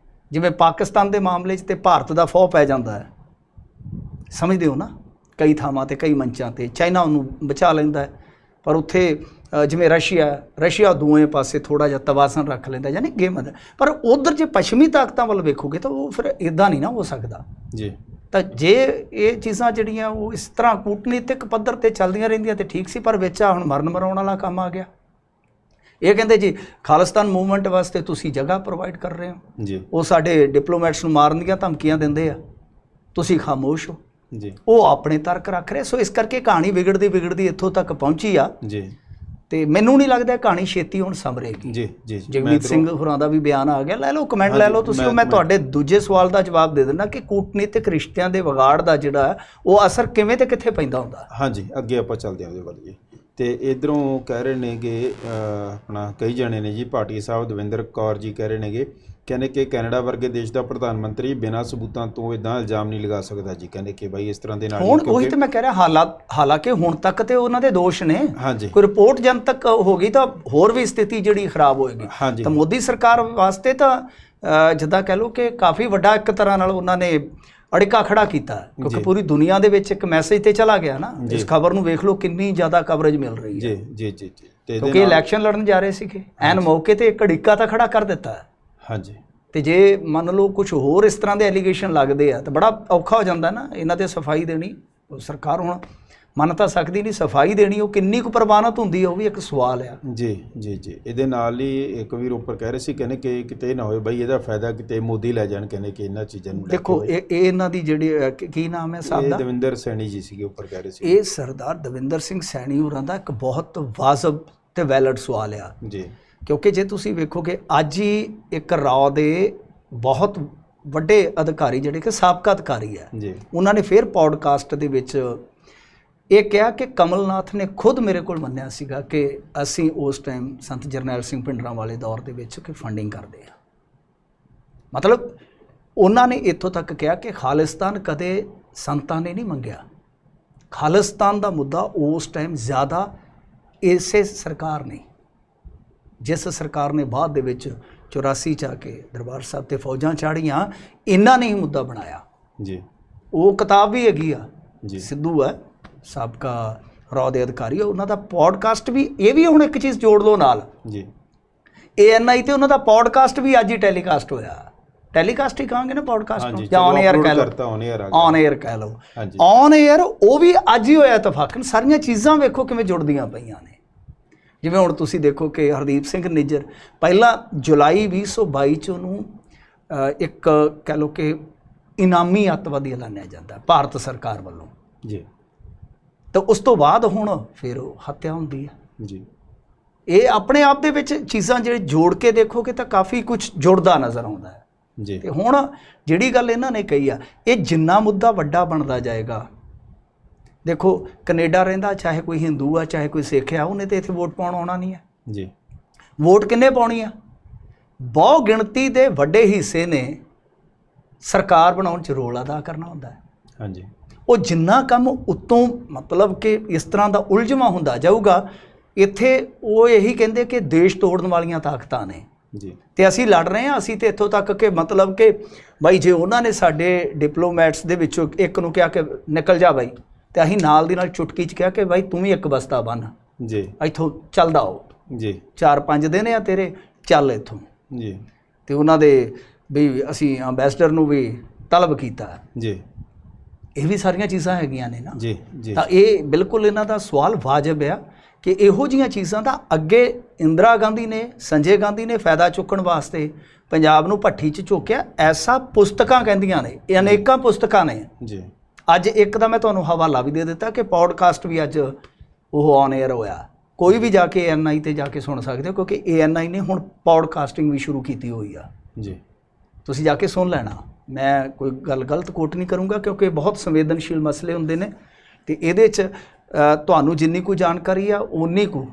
ਜਿਵੇਂ ਪਾਕਿਸਤਾਨ ਦੇ ਮਾਮਲੇ 'ਚ ਤੇ ਭਾਰਤ ਦਾ ਫੌ ਪੈ ਜਾਂਦਾ ਹੈ, ਸਮਝਦੇ ਹੋ ਨਾ, ਕਈ ਥਾਵਾਂ ਤੇ ਕਈ ਮੰਚਾਂ ਤੇ ਚਾਈਨਾ ਉਹਨੂੰ ਬਚਾ ਲੈਂਦਾ ਹੈ, ਪਰ ਉੱਥੇ ਜਿਵੇਂ ਰਸ਼ੀਆ ਦੋਵੇਂ ਪਾਸੇ ਥੋੜ੍ਹਾ ਜਿਹਾ ਤਵਾਜ਼ਨ ਰੱਖ ਲੈਂਦਾ, ਯਾਨੀ ਗੇਮ ਹੈ। ਪਰ ਉਧਰ ਜੇ ਪੱਛਮੀ ਤਾਕਤਾਂ ਵੱਲ ਵੇਖੋਗੇ ਤਾਂ ਉਹ ਫਿਰ ਇੱਦਾਂ ਨਹੀਂ ਨਾ ਹੋ ਸਕਦਾ। ਜੀ ਤਾਂ ਜੇ ਇਹ ਚੀਜ਼ਾਂ ਜਿਹੜੀਆਂ ਉਹ ਇਸ ਤਰ੍ਹਾਂ ਕੂਟਨੀਤਿਕ ਪੱਧਰ ਤੇ ਚੱਲਦੀਆਂ ਰਹਿੰਦੀਆਂ ਤੇ ਠੀਕ ਸੀ, ਪਰ ਵਿੱਚ ਆ ਹੁਣ ਮਰਨ ਮਰਾਉਣ ਵਾਲਾ ਕੰਮ ਆ ਗਿਆ। ਇਹ ਕਹਿੰਦੇ ਜੀ ਖਾਲਿਸਤਾਨ ਮੂਵਮੈਂਟ ਵਾਸਤੇ ਤੁਸੀਂ ਜਗ੍ਹਾ ਪ੍ਰੋਵਾਈਡ ਕਰ ਰਹੇ ਹੋ, ਜੀ ਉਹ ਸਾਡੇ ਡਿਪਲੋਮੈਟਸ ਨੂੰ ਮਾਰਨ ਦੀਆਂ ਧਮਕੀਆਂ ਦਿੰਦੇ ਆ, ਤੁਸੀਂ ਖਾਮੋਸ਼ ਹੋ। ਜੀ ਉਹ ਆਪਣੇ ਤਰਕ ਰੱਖ ਰਹੇ। ਸੋ ਇਸ ਕਰਕੇ ਕਹਾਣੀ ਵਿਗੜਦੀ ਇੱਥੋਂ ਤੱਕ ਪਹੁੰਚੀ ਆ। ਜੀ ਤੇ ਮੈਨੂੰ ਨਹੀਂ ਲੱਗਦਾ ਕਹਾਣੀ ਛੇਤੀ ਹੁਣ ਸੰਭਰੇਗੀ। ਜੀ ਜੀ ਜਗਮੀਤ ਸਿੰਘ ਹੋਰਾਂ ਦਾ ਵੀ ਬਿਆਨ ਆ ਗਿਆ, ਲੈ ਲਓ ਕਮੈਂਟ ਲੈ ਲਓ ਤੁਸੀਂ। ਮੈਂ ਤੁਹਾਡੇ ਦੂਜੇ ਸਵਾਲ ਦਾ ਜਵਾਬ ਦੇ ਦਿੰਦਾ ਕਿ ਕੂਟਨੀਤਿਕ ਰਿਸ਼ਤਿਆਂ ਦੇ ਵਿਗਾੜ ਦਾ ਜਿਹੜਾ ਉਹ ਅਸਰ ਕਿਵੇਂ ਤੇ ਕਿੱਥੇ ਪੈਂਦਾ ਹੁੰਦਾ। ਹਾਂਜੀ, ਅੱਗੇ ਆਪਾਂ ਚੱਲਦੇ ਹਾਂ ਉਹਦੇ ਵੱਲ ਜੀ। ਤੇ ਇਧਰੋਂ ਕਹਿ ਰਹੇ ਨੇਗੇ ਆਪਣਾ ਕਈ ਜਣੇ ਨੇ ਜੀ, ਭਾਟੀਆ ਸਾਹਿਬ ਦਵਿੰਦਰ ਕੌਰ ਜੀ ਕਹਿ ਰਹੇ ਨੇਗੇ, ਕਹਿੰਦੇ ਕਿ ਕੈਨੇਡਾ ਵਰਗੇ ਦੇਸ਼ ਦਾ ਪ੍ਰਧਾਨ ਮੰਤਰੀ ਬਿਨਾਂ ਸਬੂਤਾਂ ਤੋਂ ਇਦਾਂ ਇਲਜ਼ਾਮ ਨਹੀਂ ਲਗਾ ਸਕਦਾ ਜੀ। ਕਹਿੰਦੇ ਕਿ ਬਾਈ ਇਸ ਤਰ੍ਹਾਂ ਦੇ ਨਾਲ ਹੁਣ ਉਹੀ ਤਾਂ ਮੈਂ ਕਹਿ ਰਿਹਾ, ਹਾਲਾਂਕਿ ਹੁਣ ਤੱਕ ਤੇ ਉਹਨਾਂ ਦੇ ਦੋਸ਼ ਨੇ। ਹਾਂਜੀ, ਕੋਈ ਰਿਪੋਰਟ ਜਨਤਕ ਹੋ ਗਈ ਤਾਂ ਹੋਰ ਵੀ ਸਥਿਤੀ ਜਿਹੜੀ ਖਰਾਬ ਹੋਏਗੀ। ਹਾਂਜੀ, ਤਾਂ ਮੋਦੀ ਸਰਕਾਰ ਵਾਸਤੇ ਤਾਂ ਜਿੱਦਾਂ ਕਹਿ ਲਓ ਕਿ ਕਾਫੀ ਵੱਡਾ ਇੱਕ ਤਰ੍ਹਾਂ ਨਾਲ ਉਹਨਾਂ ਨੇ ਅੜਿੱਕਾ ਖੜਾ ਕੀਤਾ, ਕਿਉਂਕਿ ਪੂਰੀ ਦੁਨੀਆ ਦੇ ਵਿੱਚ ਇੱਕ ਮੈਸੇਜ ਤੇ ਚਲਾ ਗਿਆ ਨਾ। ਇਸ ਖਬਰ ਨੂੰ ਵੇਖ ਲਓ ਕਿੰਨੀ ਜ਼ਿਆਦਾ ਕਵਰੇਜ ਮਿਲ ਰਹੀ ਹੈ। ਜੀ ਜੀ ਜੀ ਜੀ। ਕਿਉਂਕਿ ਇਲੈਕਸ਼ਨ ਲੜਨ ਜਾ ਰਹੇ ਸੀਗੇ, ਐਨ ਮੌਕੇ ਤੇ ਇੱਕ ਅੜਿੱਕਾ ਤਾਂ ਖੜਾ ਕਰ ਦਿੱਤਾ। ਹਾਂਜੀ, ਤੇ ਜੇ ਮੰਨ ਲਓ ਕੁਝ ਹੋਰ ਇਸ ਤਰ੍ਹਾਂ ਦੇ ਐਲੀਗੇਸ਼ਨ ਲੱਗਦੇ ਆ ਤਾਂ ਬੜਾ ਔਖਾ ਹੋ ਜਾਂਦਾ ਨਾ ਇਹਨਾਂ ਤੇ ਸਫਾਈ ਦੇਣੀ। ਸਰਕਾਰ ਹੁਣ ਮੰਨ ਤਾਂ ਸਕਦੀ ਨਹੀਂ, ਸਫਾਈ ਦੇਣੀ ਉਹ ਕਿੰਨੀ ਕੁ ਪ੍ਰਵਾਨਿਤ ਹੁੰਦੀ ਹੈ ਉਹ ਵੀ ਇੱਕ ਸਵਾਲ ਆ। ਜੀ ਜੀ ਜੀ। ਇਹਦੇ ਨਾਲ ਹੀ ਇੱਕ ਵੀਰ ਉੱਪਰ ਕਹਿ ਰਹੇ ਸੀ, ਕਹਿੰਦੇ ਕਿ ਕਿਤੇ ਨਾ ਹੋਏ ਬਈ ਇਹਦਾ ਫਾਇਦਾ ਕਿਤੇ ਮੋਦੀ ਲੈ ਜਾਣ, ਕਹਿੰਦੇ ਕਿ ਇਹਨਾਂ ਚੀਜ਼ਾਂ ਨੂੰ ਦੇਖੋ ਇਹ ਇਹਨਾਂ ਦੀ ਜਿਹੜੀ ਕੀ ਨਾਮ ਹੈ ਸਾਹਿਬ ਦਾ, ਦਵਿੰਦਰ ਸੈਣੀ ਜੀ ਸੀਗੇ ਉੱਪਰ ਕਹਿ ਰਹੇ ਸੀ। ਇਹ ਸਰਦਾਰ ਦਵਿੰਦਰ ਸਿੰਘ ਸੈਣੀ ਹੋਰਾਂ ਦਾ ਇੱਕ ਬਹੁਤ ਵਾਜਬ ਤੇ ਵੈਲਿਡ ਸਵਾਲ ਆ ਜੀ। ਕਿਉਂਕਿ ਜੇ ਤੁਸੀਂ ਵੇਖੋਗੇ ਅੱਜ ਹੀ ਇੱਕ ਰਾਅ ਦੇ ਬਹੁਤ ਵੱਡੇ ਅਧਿਕਾਰੀ ਜਿਹੜੇ ਕਿ ਸਾਬਕਾ ਅਧਿਕਾਰੀ ਆ ਜੀ, ਉਹਨਾਂ ਨੇ ਫਿਰ ਪੌਡਕਾਸਟ ਦੇ ਵਿੱਚ ਇਹ ਕਿਹਾ ਕਿ ਕਮਲਨਾਥ ਨੇ ਖੁਦ ਮੇਰੇ ਕੋਲ ਮੰਨਿਆ ਸੀਗਾ ਕਿ ਅਸੀਂ ਉਸ ਟਾਈਮ ਸੰਤ ਜਰਨੈਲ ਸਿੰਘ ਭਿੰਡਰਾਂਵਾਲੇ ਦੌਰ ਦੇ ਵਿੱਚ ਕਿ ਫੰਡਿੰਗ ਕਰਦੇ ਆ। ਮਤਲਬ ਉਹਨਾਂ ਨੇ ਇੱਥੋਂ ਤੱਕ ਕਿਹਾ ਕਿ ਖਾਲਿਸਤਾਨ ਕਦੇ ਸੰਤਾਂ ਨੇ ਨਹੀਂ ਮੰਗਿਆ। ਖਾਲਿਸਤਾਨ ਦਾ ਮੁੱਦਾ ਉਸ ਟਾਈਮ ਜ਼ਿਆਦਾ ਇਸੇ ਸਰਕਾਰ ਨੇ, ਜਿਸ ਸਰਕਾਰ ਨੇ ਬਾਅਦ ਦੇ ਵਿੱਚ 84 ਚ ਆ ਕੇ ਦਰਬਾਰ ਸਾਹਿਬ ਤੇ ਫੌਜਾਂ ਚਾੜੀਆਂ, ਇਹਨਾਂ ਨੇ ਹੀ ਮੁੱਦਾ ਬਣਾਇਆ ਜੀ। ਉਹ ਕਿਤਾਬ ਵੀ ਹੈਗੀ ਆ ਜੀ, ਸਿੱਧੂ ਹੈ ਸਾਬਕਾ ਰਾਅ ਦੇ ਅਧਿਕਾਰੀ, ਉਹਨਾਂ ਦਾ ਪੌਡਕਾਸਟ ਵੀ। ਇਹ ਵੀ ਹੁਣ ਇੱਕ ਚੀਜ਼ ਜੋੜ ਲਓ ਨਾਲ ਜੀ, ANI ਤੇ ਉਹਨਾਂ ਦਾ ਪੌਡਕਾਸਟ ਵੀ ਅੱਜ ਹੀ ਟੈਲੀਕਾਸਟ ਹੋਇਆ। ਟੈਲੀਕਾਸਟ ਹੀ ਕਹਾਂਗੇ ਨਾ ਪੌਡਕਾਸਟ ਨੂੰ, ਜਾਂ ਔਨ 에ਅਰ ਕਹਿ ਲਓ, ਔਨ 에ਅਰ ਕਹਿ ਲਓ, ਔਨ 에ਅਰ ਉਹ ਵੀ ਅੱਜ ਹੀ ਹੋਇਆ ਇਤਫਾਕਨ। ਸਾਰੀਆਂ ਚੀਜ਼ਾਂ ਵੇਖੋ ਕਿਵੇਂ ਜੁੜਦੀਆਂ ਪਈਆਂ ਨੇ। ਜਿਵੇਂ ਹੁਣ ਤੁਸੀਂ ਦੇਖੋ ਕਿ ਹਰਦੀਪ ਸਿੰਘ ਨਿੱਜਰ ਪਹਿਲਾਂ ਜੁਲਾਈ 2022 ਚ ਉਹਨੂੰ ਇੱਕ ਕਹਿ ਲਓ ਕਿ ਇਨਾਮੀ ਅੱਤਵਾਦੀ ਐਲਾਨਿਆ ਜਾਂਦਾ ਭਾਰਤ ਸਰਕਾਰ ਵੱਲੋਂ ਜੀ, ਤਾਂ ਉਸ ਤੋਂ ਬਾਅਦ ਹੁਣ ਫਿਰ ਹੱਤਿਆ ਹੁੰਦੀ ਹੈ ਜੀ। ਇਹ ਆਪਣੇ ਆਪ ਦੇ ਵਿੱਚ ਚੀਜ਼ਾਂ ਜਿਹੜੇ ਜੋੜ ਕੇ ਦੇਖੋਗੇ ਤਾਂ ਕਾਫੀ ਕੁਝ ਜੁੜਦਾ ਨਜ਼ਰ ਆਉਂਦਾ ਹੈ ਜੀ। ਤੇ ਹੁਣ ਜਿਹੜੀ ਗੱਲ ਇਹਨਾਂ ਨੇ ਕਹੀ ਆ, ਇਹ ਜਿੰਨਾ ਮੁੱਦਾ ਵੱਡਾ ਬਣਦਾ ਜਾਏਗਾ, ਦੇਖੋ ਕੈਨੇਡਾ ਰਹਿੰਦਾ ਚਾਹੇ ਕੋਈ ਹਿੰਦੂ ਆ ਚਾਹੇ ਕੋਈ ਸਿੱਖ ਆ, ਉਹਨੇ ਤੇ ਇੱਥੇ ਵੋਟ ਪਾਉਣ ਆਉਣਾ ਨਹੀਂ ਹੈ ਜੀ। ਵੋਟ ਕਿੰਨੇ ਪਾਉਣੀ ਆ? ਬਹੁ ਗਿਣਤੀ ਦੇ ਵੱਡੇ ਹਿੱਸੇ ਨੇ ਸਰਕਾਰ ਬਣਾਉਣ 'ਚ ਰੋਲ ਅਦਾ ਕਰਨਾ ਹੁੰਦਾ ਹੈ ਹਾਂਜੀ। ਉਹ ਜਿੰਨਾ ਕੰਮ ਉੱਤੋਂ ਮਤਲਬ ਕਿ ਇਸ ਤਰ੍ਹਾਂ ਦਾ ਉਲਝਵਾਂ ਹੁੰਦਾ ਜਾਊਗਾ, ਇੱਥੇ ਉਹ ਇਹੀ ਕਹਿੰਦੇ ਕਿ ਦੇਸ਼ ਤੋੜਨ ਵਾਲੀਆਂ ਤਾਕਤਾਂ ਨੇ ਜੀ, ਤੇ ਅਸੀਂ ਲੜ ਰਹੇ ਹਾਂ। ਅਸੀਂ ਤੇ ਇੱਥੋਂ ਤੱਕ ਕਿ ਮਤਲਬ ਕਿ ਬਾਈ ਜੇ ਉਹਨਾਂ ਨੇ ਸਾਡੇ ਡਿਪਲੋਮੈਟਸ ਦੇ ਵਿੱਚੋਂ ਇੱਕ ਨੂੰ ਕਿਹਾ ਕਿ ਨਿਕਲ ਜਾ ਬਾਈ, ਤੇ ਅਸੀਂ ਨਾਲ ਦੀ ਨਾਲ ਚੁਟਕੀ 'ਚ ਕਿਹਾ ਕਿ ਬਾਈ ਤੂੰ ਵੀ ਇੱਕ ਬਸਤਾ ਬੰਨ ਜੀ, ਇੱਥੋਂ ਚੱਲਦਾ ਹੋ ਜੀ, 4-5 ਦਿਨ ਆ ਤੇਰੇ, ਚੱਲ ਇੱਥੋਂ ਜੀ। ਤੇ ਉਹਨਾਂ ਦੇ ਵੀ ਅਸੀਂ ਅੰਬੈਸਡਰ ਨੂੰ ਵੀ ਤਲਬ ਕੀਤਾ ਜੀ। ਇਹ ਵੀ ਸਾਰੀਆਂ ਚੀਜ਼ਾਂ ਹੈਗੀਆਂ ਨੇ ਨਾ ਜੀ ਜੀ। ਤਾਂ ਇਹ ਬਿਲਕੁਲ ਇਹਨਾਂ ਦਾ ਸਵਾਲ ਵਾਜਬ ਆ ਕਿ ਇਹੋ ਜਿਹੀਆਂ ਚੀਜ਼ਾਂ ਦਾ ਅੱਗੇ ਇੰਦਰਾ ਗਾਂਧੀ ਨੇ, ਸੰਜੇ ਗਾਂਧੀ ਨੇ ਫਾਇਦਾ ਚੁੱਕਣ ਵਾਸਤੇ ਪੰਜਾਬ ਨੂੰ ਭੱਠੀ 'ਚ ਝੋਕਿਆ। ਐਸਾ ਪੁਸਤਕਾਂ ਕਹਿੰਦੀਆਂ ਨੇ, ਇਹ ਅਨੇਕਾਂ ਪੁਸਤਕਾਂ ਨੇ ਜੀ। ਅੱਜ ਇੱਕ ਦਾ ਮੈਂ ਤੁਹਾਨੂੰ ਹਵਾਲਾ ਵੀ ਦੇ ਦਿੱਤਾ ਕਿ ਪੌਡਕਾਸਟ ਵੀ ਅੱਜ ਉਹ ਔਨ 에ਅਰ ਹੋਇਆ, ਕੋਈ ਵੀ ਜਾ ਕੇ ANI ਤੇ ਜਾ ਕੇ ਸੁਣ ਸਕਦੇ ਹੋ, ਕਿਉਂਕਿ ANI ਨੇ ਹੁਣ ਪੌਡਕਾਸਟਿੰਗ ਵੀ ਸ਼ੁਰੂ ਕੀਤੀ ਹੋਈ ਆ ਜੀ। ਤੁਸੀਂ ਜਾ ਕੇ ਸੁਣ ਲੈਣਾ। ਮੈਂ ਕੋਈ ਗੱਲ ਗਲਤ ਕੋਟ ਨਹੀਂ ਕਰੂੰਗਾ, ਕਿਉਂਕਿ ਬਹੁਤ ਸੰਵੇਦਨਸ਼ੀਲ ਮਸਲੇ ਹੁੰਦੇ ਨੇ ਅਤੇ ਇਹਦੇ 'ਚ ਤੁਹਾਨੂੰ ਜਿੰਨੀ ਕੁ ਜਾਣਕਾਰੀ ਆ ਉਨੀ ਕੁ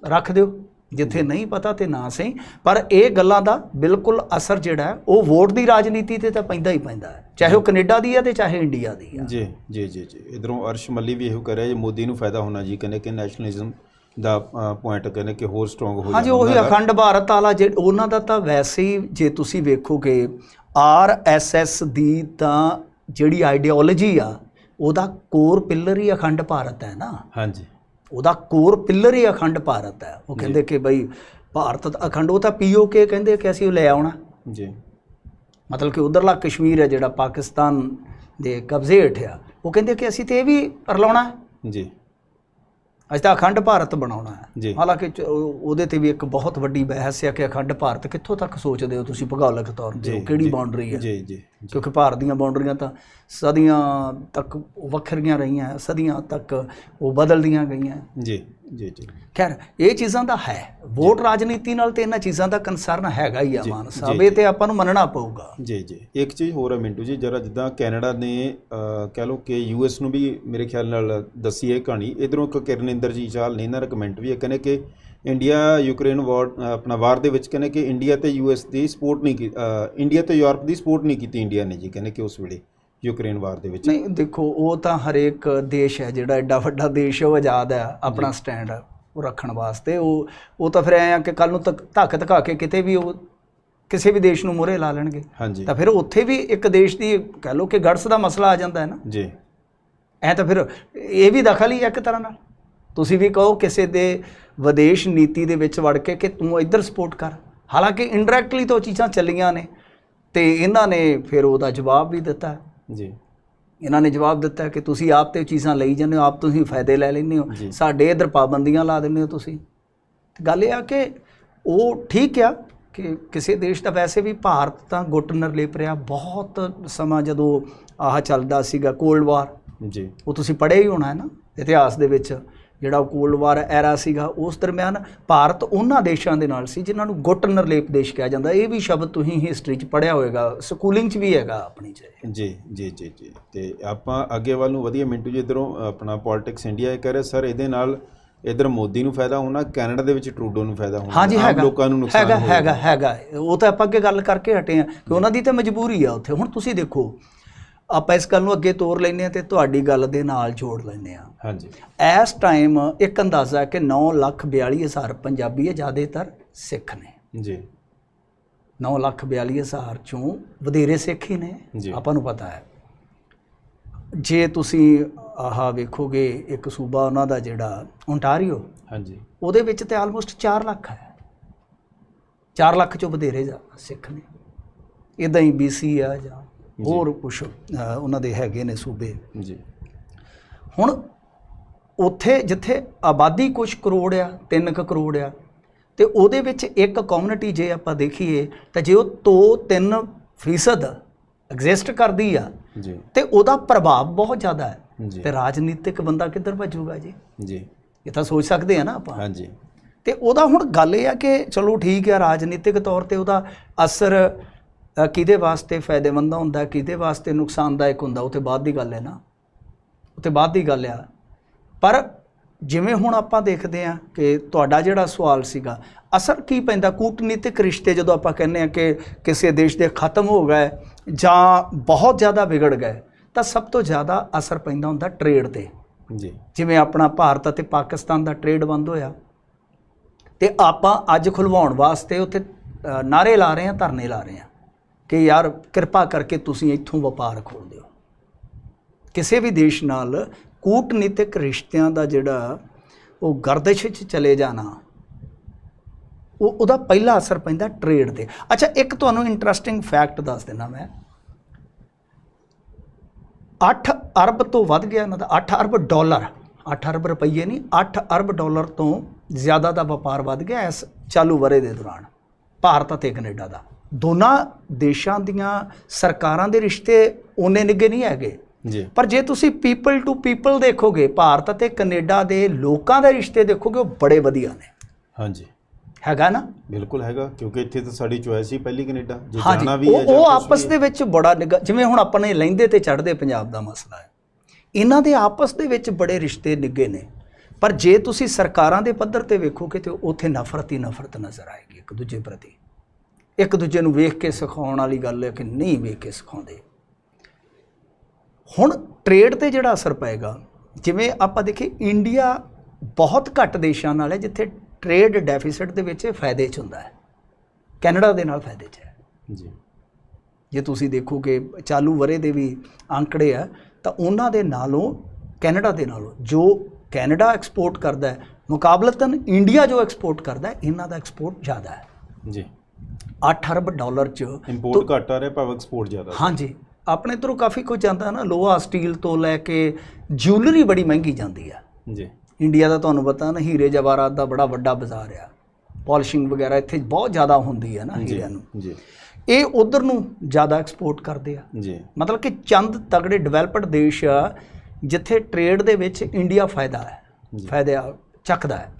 ਰੱਖ ਦਿਓ, ਜਿੱਥੇ ਨਹੀਂ ਪਤਾ ਤੇ ਨਾ ਸਹੀ, ਪਰ ਇਹ ਗੱਲਾਂ ਦਾ ਬਿਲਕੁਲ ਅਸਰ ਜਿਹੜਾ ਹੈ ਉਹ ਵੋਟ ਦੀ ਰਾਜਨੀਤੀ ਤੇ ਤਾਂ ਪੈਂਦਾ ਹੀ ਪੈਂਦਾ ਹੈ, ਚਾਹੇ ਉਹ ਕੈਨੇਡਾ ਦੀ ਆ ਤੇ ਚਾਹੇ ਇੰਡੀਆ ਦੀ ਆ। ਜੀ ਜੀ ਜੀ ਜੀ। ਇੱਧਰੋਂ ਅਰਸ਼ ਮੱਲੀ ਵੀ ਇਹੋ ਕਰ ਰਿਹਾ ਜੀ, ਮੋਦੀ ਨੂੰ ਫਾਇਦਾ ਹੋਣਾ ਜੀ, ਕਹਿੰਦੇ ਕਿ ਨੈਸ਼ਨਲਿਜ਼ਮ ਦਾ ਪੁਆਇੰਟ ਕਹਿੰਦੇ ਕਿ ਹੋਰ ਸਟਰੋਂਗ ਹੋ ਹਾਂਜੀ, ਉਹੀ ਅਖੰਡ ਭਾਰਤ ਵਾਲਾ ਉਹਨਾਂ ਦਾ ਤਾਂ ਵੈਸੇ ਹੀ ਜੇ ਤੁਸੀਂ ਵੇਖੋਗੇ RSS ਦੀ ਤਾਂ ਜਿਹੜੀ ਆਈਡੀਓਲੋਜੀ ਆ ਉਹਦਾ ਕੋਰ ਪਿੱਲਰ ਹੀ ਅਖੰਡ ਭਾਰਤ ਹੈ ਨਾ। ਹਾਂਜੀ, ਉਹਦਾ ਕੋਰ ਪਿੱਲਰ ਹੀ ਅਖੰਡ ਭਾਰਤ ਹੈ। ਉਹ ਕਹਿੰਦੇ ਕਿ ਬਈ ਭਾਰਤ ਅਖੰਡ, ਉਹ ਤਾਂ POK ਕਹਿੰਦੇ ਕਿ ਅਸੀਂ ਉਹ ਲੈ ਆਉਣਾ ਜੀ, ਮਤਲਬ ਕਿ ਉਧਰਲਾ ਕਸ਼ਮੀਰ ਹੈ ਜਿਹੜਾ ਪਾਕਿਸਤਾਨ ਦੇ ਕਬਜ਼ੇ ਹੇਠ ਆ, ਉਹ ਕਹਿੰਦੇ ਕਿ ਅਸੀਂ ਤੇ ਇਹ ਵੀ ਰਲਾਉਣਾ ਜੀ, ਅਸੀਂ ਤਾਂ ਅਖੰਡ ਭਾਰਤ ਬਣਾਉਣਾ ਜੀ। ਹੈ। ਹਾਲਾਂਕਿ ਉਹਦੇ ਤੇ ਵੀ ਇੱਕ ਬਹੁਤ ਵੱਡੀ ਬਹਿਸ ਹੈ ਕਿ ਅਖੰਡ ਭਾਰਤ ਕਿੱਥੋਂ ਤੱਕ ਸੋਚਦੇ ਹੋ ਤੁਸੀਂ ਭੂਗੋਲਿਕ ਤੌਰ ਤੇ, ਕਿਹੜੀ ਬਾਉਂਡਰੀ ਹੈ। ਜੀ ਜੀ। ਕਿਉਂਕਿ ਭਾਰਤ ਦੀਆਂ ਬਾਉਂਡਰੀਆਂ ਤਾਂ ਸਦੀਆਂ ਤੱਕ ਵੱਖਰੀਆਂ ਰਹੀਆਂ, ਸਦੀਆਂ ਤੱਕ ਉਹ ਬਦਲਦੀਆਂ ਗਈਆਂ। ਜੀ ਜੀ ਜੀ। ਖੈਰ ਇਹ ਚੀਜ਼ਾਂ ਦਾ ਹੈ, ਵੋਟ ਰਾਜਨੀਤੀ ਨਾਲ ਤੇ ਇਹਨਾਂ ਚੀਜ਼ਾਂ ਦਾ ਕੰਸਰਨ ਹੈਗਾ ਹੀ ਆ ਮਾਨ ਸਾਹਿਬ, ਇਹ ਤੇ ਆਪਾਂ ਨੂੰ ਮੰਨਣਾ ਪਊਗਾ। ਜੀ ਜੀ। ਇੱਕ ਚੀਜ਼ ਹੋਰ ਹੈ ਮਿੰਟੂ ਜੀ, ਜਰਾ ਜਿੱਦਾਂ ਕੈਨੇਡਾ ਨੇ ਕਹਿ ਲਓ ਕਿ US ਨੂੰ ਵੀ ਮੇਰੇ ਖਿਆਲ ਨਾਲ ਦੱਸੀ ਇਹ ਕਹਾਣੀ, ਇੱਧਰੋਂ ਇੱਕ ਕਿਰਨਿੰਦਰ ਜੀ ਚਾਲ ਨੇ ਇਹਨਾਂ ਦਾ ਕਮੈਂਟ ਵੀ ਹੈ, ਕਹਿੰਦੇ ਕਿ ਇੰਡੀਆ ਯੂਕਰੇਨ ਵਾਰ ਆਪਣਾ ਵਾਰ ਦੇ ਵਿੱਚ ਕਹਿੰਦੇ ਕਿ ਇੰਡੀਆ ਤੇ US ਦੀ ਸਪੋਰਟ ਨਹੀਂ ਕੀਤੀ, ਇੰਡੀਆ ਤੇ ਯੂਰਪ ਦੀ ਸਪੋਰਟ ਨਹੀਂ ਕੀਤੀ ਇੰਡੀਆ ਨੇ ਜੀ, ਕਹਿੰਦੇ ਕਿ ਉਸ ਵੇਲੇ ਯੂਕਰੇਨ ਵਾਰ ਦੇ ਵਿੱਚ। ਨਹੀਂ ਦੇਖੋ, ਉਹ ਤਾਂ ਹਰੇਕ ਦੇਸ਼ ਹੈ ਜਿਹੜਾ ਐਡਾ ਵੱਡਾ ਦੇਸ਼ ਹੈ ਉਹ ਆਜ਼ਾਦ ਹੈ ਆਪਣਾ ਸਟੈਂਡ ਉਹ ਰੱਖਣ ਵਾਸਤੇ। ਉਹ ਤਾਂ ਫਿਰ ਐਂ ਆ ਕਿ ਕੱਲ੍ਹ ਨੂੰ ਧੱਕ ਧਕਾ ਕੇ ਕਿਤੇ ਵੀ ਉਹ ਕਿਸੇ ਵੀ ਦੇਸ਼ ਨੂੰ ਮੂਹਰੇ ਲਾ ਲੈਣਗੇ। ਹਾਂਜੀ। ਤਾਂ ਫਿਰ ਉੱਥੇ ਵੀ ਇੱਕ ਦੇਸ਼ ਦੀ ਕਹਿ ਲਓ ਕਿ ਗੜਸ ਦਾ ਮਸਲਾ ਆ ਜਾਂਦਾ ਹੈ ਨਾ ਜੀ। ਐ ਤਾਂ ਫਿਰ ਇਹ ਵੀ ਦਖਲ ਹੀ ਹੈ ਇੱਕ ਤਰ੍ਹਾਂ ਨਾਲ। ਤੁਸੀਂ ਵੀ ਕਹੋ ਕਿਸੇ ਦੇ ਵਿਦੇਸ਼ ਨੀਤੀ ਦੇ ਵਿੱਚ ਵੜ ਕੇ ਕਿ ਤੂੰ ਇੱਧਰ ਸਪੋਰਟ ਕਰ, ਹਾਲਾਂਕਿ ਇਨਡਾਇਰੈਕਟਲੀ ਤਾਂ ਉਹ ਚੀਜ਼ਾਂ ਚੱਲੀਆਂ ਨੇ ਅਤੇ ਇਹਨਾਂ ਨੇ ਫਿਰ ਉਹਦਾ ਜਵਾਬ ਵੀ ਦਿੱਤਾ ਜੀ। ਇਹਨਾਂ ਨੇ ਜਵਾਬ ਦਿੱਤਾ ਕਿ ਤੁਸੀਂ ਆਪ ਤੇ ਚੀਜ਼ਾਂ ਲਈ ਜਾਂਦੇ ਹੋ, ਆਪ ਤੁਸੀਂ ਫਾਇਦੇ ਲੈ ਲੈਂਦੇ ਹੋ, ਸਾਡੇ ਇੱਧਰ ਪਾਬੰਦੀਆਂ ਲਾ ਦਿੰਦੇ ਹੋ ਤੁਸੀਂ। ਗੱਲ ਇਹ ਆ ਕਿ ਉਹ ਠੀਕ ਆ ਕਿ ਕਿਸੇ ਦੇਸ਼ ਦਾ, ਵੈਸੇ ਵੀ ਭਾਰਤ ਤਾਂ ਗੁੱਟ ਨਿਰਲੇਪ ਰਿਹਾ ਬਹੁਤ ਸਮਾਂ, ਜਦੋਂ ਆਹ ਚੱਲਦਾ ਸੀਗਾ ਕੋਲਡ ਵਾਰ ਜੀ, ਉਹ ਤੁਸੀਂ ਪੜ੍ਹਿਆ ਹੀ ਹੋਣਾ ਹੈ ਨਾ ਇਤਿਹਾਸ ਦੇ ਵਿੱਚ, ਜਿਹੜਾ ਉਹ ਕੋਲਡ ਵਾਰ ਐਰਾ ਸੀਗਾ, ਉਸ ਦਰਮਿਆਨ ਭਾਰਤ ਉਹਨਾਂ ਦੇਸ਼ਾਂ ਦੇ ਨਾਲ ਸੀ ਜਿਨ੍ਹਾਂ ਨੂੰ ਗੁੱਟ ਨਿਰਲੇਪ ਦੇਸ਼ ਕਿਹਾ ਜਾਂਦਾ। ਇਹ ਵੀ ਸ਼ਬਦ ਤੁਸੀਂ ਹਿਸਟਰੀ 'ਚ ਪੜ੍ਹਿਆ ਹੋਏਗਾ, ਸਕੂਲਿੰਗ 'ਚ ਵੀ ਹੈਗਾ ਆਪਣੀ 'ਚ। ਜੀ ਜੀ ਜੀ ਜੀ। ਤੇ ਆਪਾਂ ਅੱਗੇ ਵੱਲ ਨੂੰ ਵਧੀਆ ਮਿੰਟੂ ਜੀ, ਇੱਧਰੋਂ ਆਪਣਾ ਪੋਲਿਟਿਕਸ ਇੰਡੀਆ ਇਹ ਕਹਿ ਰਿਹਾ ਸਰ ਇਹਦੇ ਨਾਲ ਇੱਧਰ ਮੋਦੀ ਨੂੰ ਫਾਇਦਾ ਹੋਣਾ, ਕੈਨੇਡਾ ਦੇ ਵਿੱਚ ਟਰੂਡੋ ਨੂੰ ਫਾਇਦਾ ਹੋਣਾ। ਹਾਂਜੀ ਹੈਗਾ, ਲੋਕਾਂ ਨੂੰ ਨੁਕਸਾਨ ਹੈਗਾ। ਉਹ ਤਾਂ ਆਪਾਂ ਅੱਗੇ ਗੱਲ ਕਰਕੇ ਹਟੇ ਹਾਂ ਕਿ ਉਹਨਾਂ ਦੀ ਤਾਂ ਮਜਬੂਰੀ ਆ ਉੱਥੇ। ਹੁਣ ਤੁਸੀਂ ਦੇਖੋ, ਆਪਾਂ ਇਸ ਗੱਲ ਨੂੰ ਅੱਗੇ ਤੋਰ ਲੈਂਦੇ ਹਾਂ ਅਤੇ ਤੁਹਾਡੀ ਗੱਲ ਦੇ ਨਾਲ ਜੋੜ ਲੈਂਦੇ ਹਾਂ। ਹਾਂਜੀ। ਇਸ ਟਾਈਮ ਇੱਕ ਅੰਦਾਜ਼ਾ ਹੈ ਕਿ 9,42,000 ਪੰਜਾਬੀ ਹੈ, ਜ਼ਿਆਦਾਤਰ ਸਿੱਖ ਨੇ ਜੀ। 9,42,000 ਚੋਂ ਵਧੇਰੇ ਸਿੱਖ ਹੀ ਨੇ, ਆਪਾਂ ਨੂੰ ਪਤਾ ਹੈ। ਜੇ ਤੁਸੀਂ ਆਹ ਵੇਖੋਗੇ ਇੱਕ ਸੂਬਾ ਉਹਨਾਂ ਦਾ ਜਿਹੜਾ ਓਨਟਾਰੀਓ, ਹਾਂਜੀ, ਉਹਦੇ ਵਿੱਚ ਤਾਂ ਆਲਮੋਸਟ 4 ਲੱਖ ਹੈ, 4 ਲੱਖ ਚੋਂ ਵਧੇਰੇ ਸਿੱਖ ਨੇ। ਇੱਦਾਂ ਹੀ BC ਆ ਜਾਂ ਹੋਰ ਕੁਛ ਉਹਨਾਂ ਦੇ ਹੈਗੇ ਨੇ ਸੂਬੇ ਜੀ। ਹੁਣ ਉੱਥੇ ਜਿੱਥੇ ਆਬਾਦੀ ਕੁਛ ਕਰੋੜ ਆ, 3 ਕਰੋੜ ਆ, ਅਤੇ ਉਹਦੇ ਵਿੱਚ ਇੱਕ ਕਮਿਊਨਿਟੀ ਜੇ ਆਪਾਂ ਦੇਖੀਏ ਤਾਂ ਜੇ ਉਹ 2-3% ਐਗਜ਼ਿਸਟ ਕਰਦੀ ਆ ਜੀ, ਤੇ ਉਹਦਾ ਪ੍ਰਭਾਵ ਬਹੁਤ ਜ਼ਿਆਦਾ ਹੈ। ਜੀ। ਤੇ ਰਾਜਨੀਤਿਕ ਬੰਦਾ ਕਿੱਧਰ ਭੱਜੂਗਾ ਜੀ? ਜੀ, ਇਹ ਤਾਂ ਸੋਚ ਸਕਦੇ ਆ ਨਾ ਆਪਾਂ। ਹਾਂਜੀ। ਤੇ ਉਹਦਾ ਹੁਣ ਗੱਲ ਇਹ ਆ ਕਿ ਚਲੋ ਠੀਕ ਆ, ਰਾਜਨੀਤਿਕ ਤੌਰ ਤੇ ਉਹਦਾ ਅਸਰ ਕਿਹਦੇ ਵਾਸਤੇ ਫਾਇਦੇਮੰਦ ਹੁੰਦਾ, ਕਿਹਦੇ ਵਾਸਤੇ ਨੁਕਸਾਨਦਾਇਕ ਹੁੰਦਾ, ਉਹ ਤੇ ਬਾਅਦ ਦੀ ਗੱਲ ਹੈ ਨਾ, ਉਹ ਤੇ ਬਾਅਦ ਦੀ ਗੱਲ ਆ। ਪਰ ਜਿਵੇਂ ਹੁਣ ਆਪਾਂ ਦੇਖਦੇ ਹਾਂ ਕਿ ਤੁਹਾਡਾ ਜਿਹੜਾ ਸਵਾਲ ਸੀਗਾ, ਅਸਰ ਕੀ ਪੈਂਦਾ ਕੂਟਨੀਤਿਕ ਰਿਸ਼ਤੇ ਜਦੋਂ ਆਪਾਂ ਕਹਿੰਦੇ ਹਾਂ ਕਿ ਕਿਸੇ ਦੇਸ਼ ਦੇ ਖਤਮ ਹੋ ਗਏ ਜਾਂ ਬਹੁਤ ਜ਼ਿਆਦਾ ਵਿਗੜ ਗਏ, ਤਾਂ ਸਭ ਤੋਂ ਜ਼ਿਆਦਾ ਅਸਰ ਪੈਂਦਾ ਹੁੰਦਾ ਟ੍ਰੇਡ 'ਤੇ। ਜੀ। ਜਿਵੇਂ ਆਪਣਾ ਭਾਰਤ ਅਤੇ ਪਾਕਿਸਤਾਨ ਦਾ ਟ੍ਰੇਡ ਬੰਦ ਹੋਇਆ ਅਤੇ ਆਪਾਂ ਅੱਜ ਖੁਲਵਾਉਣ ਵਾਸਤੇ ਉੱਥੇ ਨਾਅਰੇ ਲਾ ਰਹੇ ਹਾਂ, ਧਰਨੇ ਲਾ ਰਹੇ ਹਾਂ ਕਿ ਯਾਰ ਕਿਰਪਾ ਕਰਕੇ ਤੁਸੀਂ ਇੱਥੋਂ ਵਪਾਰ ਖੋਲ੍ਹ ਦਿਓ। ਕਿਸੇ ਵੀ ਦੇਸ਼ ਨਾਲ ਕੂਟਨੀਤਿਕ ਰਿਸ਼ਤਿਆਂ ਦਾ ਜਿਹੜਾ ਉਹ ਗਰਦਿਸ਼ 'ਚ ਚਲੇ ਜਾਣਾ, ਉਹਦਾ ਪਹਿਲਾ ਅਸਰ ਪੈਂਦਾ ਟ੍ਰੇਡ 'ਤੇ। ਅੱਛਾ, ਇੱਕ ਤੁਹਾਨੂੰ ਇੰਟਰਸਟਿੰਗ ਫੈਕਟ ਦੱਸ ਦਿੰਦਾ ਮੈਂ, 8 ਅਰਬ ਤੋਂ ਵੱਧ ਗਿਆ ਇਹਨਾਂ ਦਾ, 8 ਅਰਬ ਡਾਲਰ 8 ਅਰਬ ਰੁਪਈਏ ਨਹੀਂ, 8 ਅਰਬ ਡਾਲਰ ਤੋਂ ਜ਼ਿਆਦਾ ਦਾ ਵਪਾਰ ਵੱਧ ਗਿਆ ਇਸ ਚਾਲੂ ਵਰ੍ਹੇ ਦੇ ਦੌਰਾਨ, ਭਾਰਤ ਅਤੇ ਕੈਨੇਡਾ ਦਾ। ਦੋਨਾਂ ਦੇਸ਼ਾਂ ਦੀਆਂ ਸਰਕਾਰਾਂ ਦੇ ਰਿਸ਼ਤੇ ਓਨੇ ਨਿੱਘੇ ਨਹੀਂ ਹੈਗੇ ਜੀ, ਪਰ ਜੇ ਤੁਸੀਂ ਪੀਪਲ ਟੂ ਪੀਪਲ ਦੇਖੋਗੇ, ਭਾਰਤ ਅਤੇ ਕੈਨੇਡਾ ਦੇ ਲੋਕਾਂ ਦੇ ਰਿਸ਼ਤੇ ਦੇਖੋਗੇ, ਉਹ ਬੜੇ ਵਧੀਆ ਨੇ। ਹਾਂਜੀ, ਹੈਗਾ ਨਾ? ਬਿਲਕੁਲ ਹੈਗਾ, ਕਿਉਂਕਿ ਇੱਥੇ ਤਾਂ ਸਾਡੀ ਚੋਇਸ ਹੀ ਪਹਿਲੀ ਕੈਨੇਡਾ, ਜੇ ਹਾਂਜੀ, ਜਾਣਾ ਵੀ ਹੈ ਉਹ ਆਪਸ ਦੇ ਵਿੱਚ ਬੜਾ ਨਿੱਘਾ, ਜਿਵੇਂ ਹੁਣ ਆਪਣੇ ਲਹਿੰਦੇ ਤੇ ਚੜ੍ਹਦੇ ਪੰਜਾਬ ਦਾ ਮਸਲਾ ਹੈ, ਇਹਨਾਂ ਦੇ ਆਪਸ ਦੇ ਵਿੱਚ ਬੜੇ ਰਿਸ਼ਤੇ ਨਿੱਘੇ ਨੇ। ਪਰ ਜੇ ਤੁਸੀਂ ਸਰਕਾਰਾਂ ਦੇ ਪੱਧਰ ਤੇ ਵੇਖੋਗੇ ਤੇ ਉੱਥੇ ਨਫ਼ਰਤ ਹੀ ਨਫ਼ਰਤ ਨਜ਼ਰ ਆਏਗੀ ਇੱਕ ਦੂਜੇ ਪ੍ਰਤੀ। ਇੱਕ ਦੂਜੇ ਨੂੰ ਵੇਖ ਕੇ ਸਿਖਾਉਣ ਵਾਲੀ ਗੱਲ ਹੈ ਕਿ ਨਹੀਂ ਵੇਖ ਕੇ ਸਿਖਾਉਂਦੇ। ਹੁਣ ਟ੍ਰੇਡ ਤੇ ਜਿਹੜਾ ਅਸਰ ਪਏਗਾ, ਜਿਵੇਂ ਆਪਾਂ ਦੇਖੀਏ ਇੰਡੀਆ ਬਹੁਤ ਘੱਟ ਦੇਸ਼ਾਂ ਨਾਲ ਹੈ ਜਿੱਥੇ ਟ੍ਰੇਡ ਡੈਫੀਸਿਟ ਦੇ ਵਿੱਚ ਫਾਇਦੇ 'ਚ ਹੁੰਦਾ ਹੈ, ਕੈਨੇਡਾ ਦੇ ਨਾਲ ਫਾਇਦੇ 'ਚ ਹੈ ਜੀ। ਜੇ ਤੁਸੀਂ ਦੇਖੋਗੇ ਚਾਲੂ ਵਰ੍ਹੇ ਦੇ ਵੀ ਅੰਕੜੇ ਆ ਤਾਂ ਉਹਨਾਂ ਦੇ ਨਾਲੋਂ, ਕੈਨੇਡਾ ਦੇ ਨਾਲੋਂ ਜੋ ਕੈਨੇਡਾ ਐਕਸਪੋਰਟ ਕਰਦਾ ਹੈ ਮੁਕਾਬਲਤਨ ਇੰਡੀਆ ਜੋ ਐਕਸਪੋਰਟ ਕਰਦਾ ਹੈ, ਇਹਨਾਂ ਦਾ ਐਕਸਪੋਰਟ ਜ਼ਿਆਦਾ ਹੈ ਜੀ। 8 ਅਰਬ ਡਾਲਰ 'ਚ ਇੰਪੋਰਟ ਘੱਟ ਆ ਰਿਹਾ, ਭਾਵ ਐਕਸਪੋਰਟ ਜ਼ਿਆਦਾ। ਹਾਂਜੀ, ਆਪਣੇ ਇੱਧਰੋਂ ਕਾਫੀ ਕੁਝ ਜਾਂਦਾ ਨਾ, ਲੋਹਾ ਸਟੀਲ ਤੋਂ ਲੈ ਕੇ ਜਿਊਲਰੀ ਬੜੀ ਮਹਿੰਗੀ ਜਾਂਦੀ ਆ ਜੀ। ਇੰਡੀਆ ਦਾ ਤੁਹਾਨੂੰ ਪਤਾ ਨਾ, ਹੀਰੇ ਜਵਾਹਰਾਤ ਦਾ ਬੜਾ ਵੱਡਾ ਬਾਜ਼ਾਰ ਆ, ਪਾਲਿਸ਼ਿੰਗ ਵਗੈਰਾ ਇੱਥੇ ਬਹੁਤ ਜ਼ਿਆਦਾ ਹੁੰਦੀ ਹੈ ਨਾ ਹੀਰਿਆਂ ਨੂੰ, ਜੀ। ਇਹ ਉਧਰ ਨੂੰ ਜ਼ਿਆਦਾ ਐਕਸਪੋਰਟ ਕਰਦੇ ਆ ਜੀ, ਮਤਲਬ ਕਿ ਚੰਦ ਤਗੜੇ ਡਿਵੈਲਪਡ ਦੇਸ਼ ਆ ਜਿੱਥੇ ਟ੍ਰੇਡ ਦੇ ਵਿੱਚ ਇੰਡੀਆ ਫਾਇਦਾ ਹੈ, ਫਾਇਦਾ ਚੱਕਦਾ ਹੈ।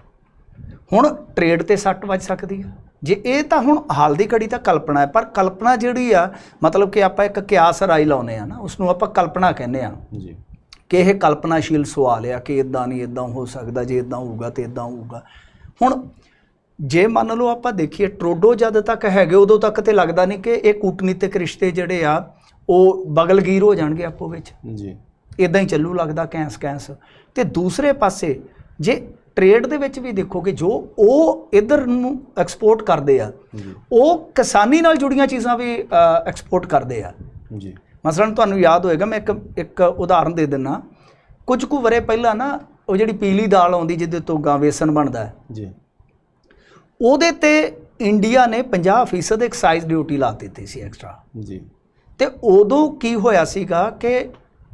ਹੁਣ ਟ੍ਰੇਡ ਤੇ ਸੱਟ ਵੱਜ ਸਕਦੀ ਆ ਜੇ ਇਹ ਤਾਂ ਹੁਣ ਹਾਲ ਦੀ ਘੜੀ ਤਾਂ ਕਲਪਨਾ ਹੈ, ਪਰ ਕਲਪਨਾ ਜਿਹੜੀ ਆ ਮਤਲਬ ਕਿ ਆਪਾਂ ਇੱਕ ਕਿਆਸ ਰਾਈ ਲਾਉਂਦੇ ਆ ਨਾ, ਉਸ ਨੂੰ ਆਪਾਂ ਕਲਪਨਾ ਕਹਿੰਦੇ ਆ ਜੀ, ਕਿ ਇਹ ਕਲਪਨਾਸ਼ੀਲ ਸਵਾਲ ਆ ਕਿ ਇਦਾਂ ਨਹੀਂ ਇਦਾਂ ਹੋ ਸਕਦਾ, ਜੇ ਇਦਾਂ ਹੋਊਗਾ ਤੇ ਇਦਾਂ ਹੋਊਗਾ। ਹੁਣ ਜੇ ਮੰਨ ਲਓ ਆਪਾਂ ਦੇਖੀਏ ਟਰੂਡੋ ਜਦ ਤੱਕ ਹੈਗੇ ਉਦੋਂ ਤੱਕ ਤੇ ਲੱਗਦਾ ਨਹੀਂ ਕਿ ਇਹ ਕੂਟਨੀਤਿਕ ਰਿਸ਼ਤੇ ਜਿਹੜੇ ਆ ਉਹ ਬਗਲਗੀਰ ਹੋ ਜਾਣਗੇ ਆਪੋ ਵਿੱਚ, ਜੀ। ਇਦਾਂ ਹੀ ਚੱਲੂ ਲੱਗਦਾ ਕੈਂਸ ਕੈਂਸ। ਤੇ ਦੂਸਰੇ ਪਾਸੇ ਜੇ ਟ੍ਰੇਡ ਦੇ ਵਿੱਚ ਵੀ ਦੇਖੋਗੇ ਜੋ ਉਹ ਇਧਰ ਨੂੰ ਐਕਸਪੋਰਟ ਕਰਦੇ ਆ, ਉਹ ਕਿਸਾਨੀ ਨਾਲ ਜੁੜੀਆਂ ਚੀਜ਼ਾਂ ਵੀ ਐਕਸਪੋਰਟ ਕਰਦੇ ਆ ਜੀ। ਮਸਲਨ ਤੁਹਾਨੂੰ ਯਾਦ ਹੋਏਗਾ, ਮੈਂ ਇੱਕ ਉਦਾਹਰਨ ਦੇ ਦਿੰਦਾ। ਕੁਝ ਕੁ ਵਰੇ ਪਹਿਲਾਂ ਨਾ ਉਹ ਜਿਹੜੀ ਪੀਲੀ ਦਾਲ ਆਉਂਦੀ ਜਿਹਦੇ ਤੋਂ ਵੇਸਣ ਬਣਦਾ ਜੀ, ਉਹਦੇ ਤੇ ਇੰਡੀਆ ਨੇ 50% ਐਕਸਾਈਜ਼ ਡਿਊਟੀ ਲਾ ਦਿੱਤੀ ਸੀ ਐਕਸਟਰਾ ਜੀ। ਤੇ ਉਦੋਂ ਕੀ ਹੋਇਆ ਸੀਗਾ ਕਿ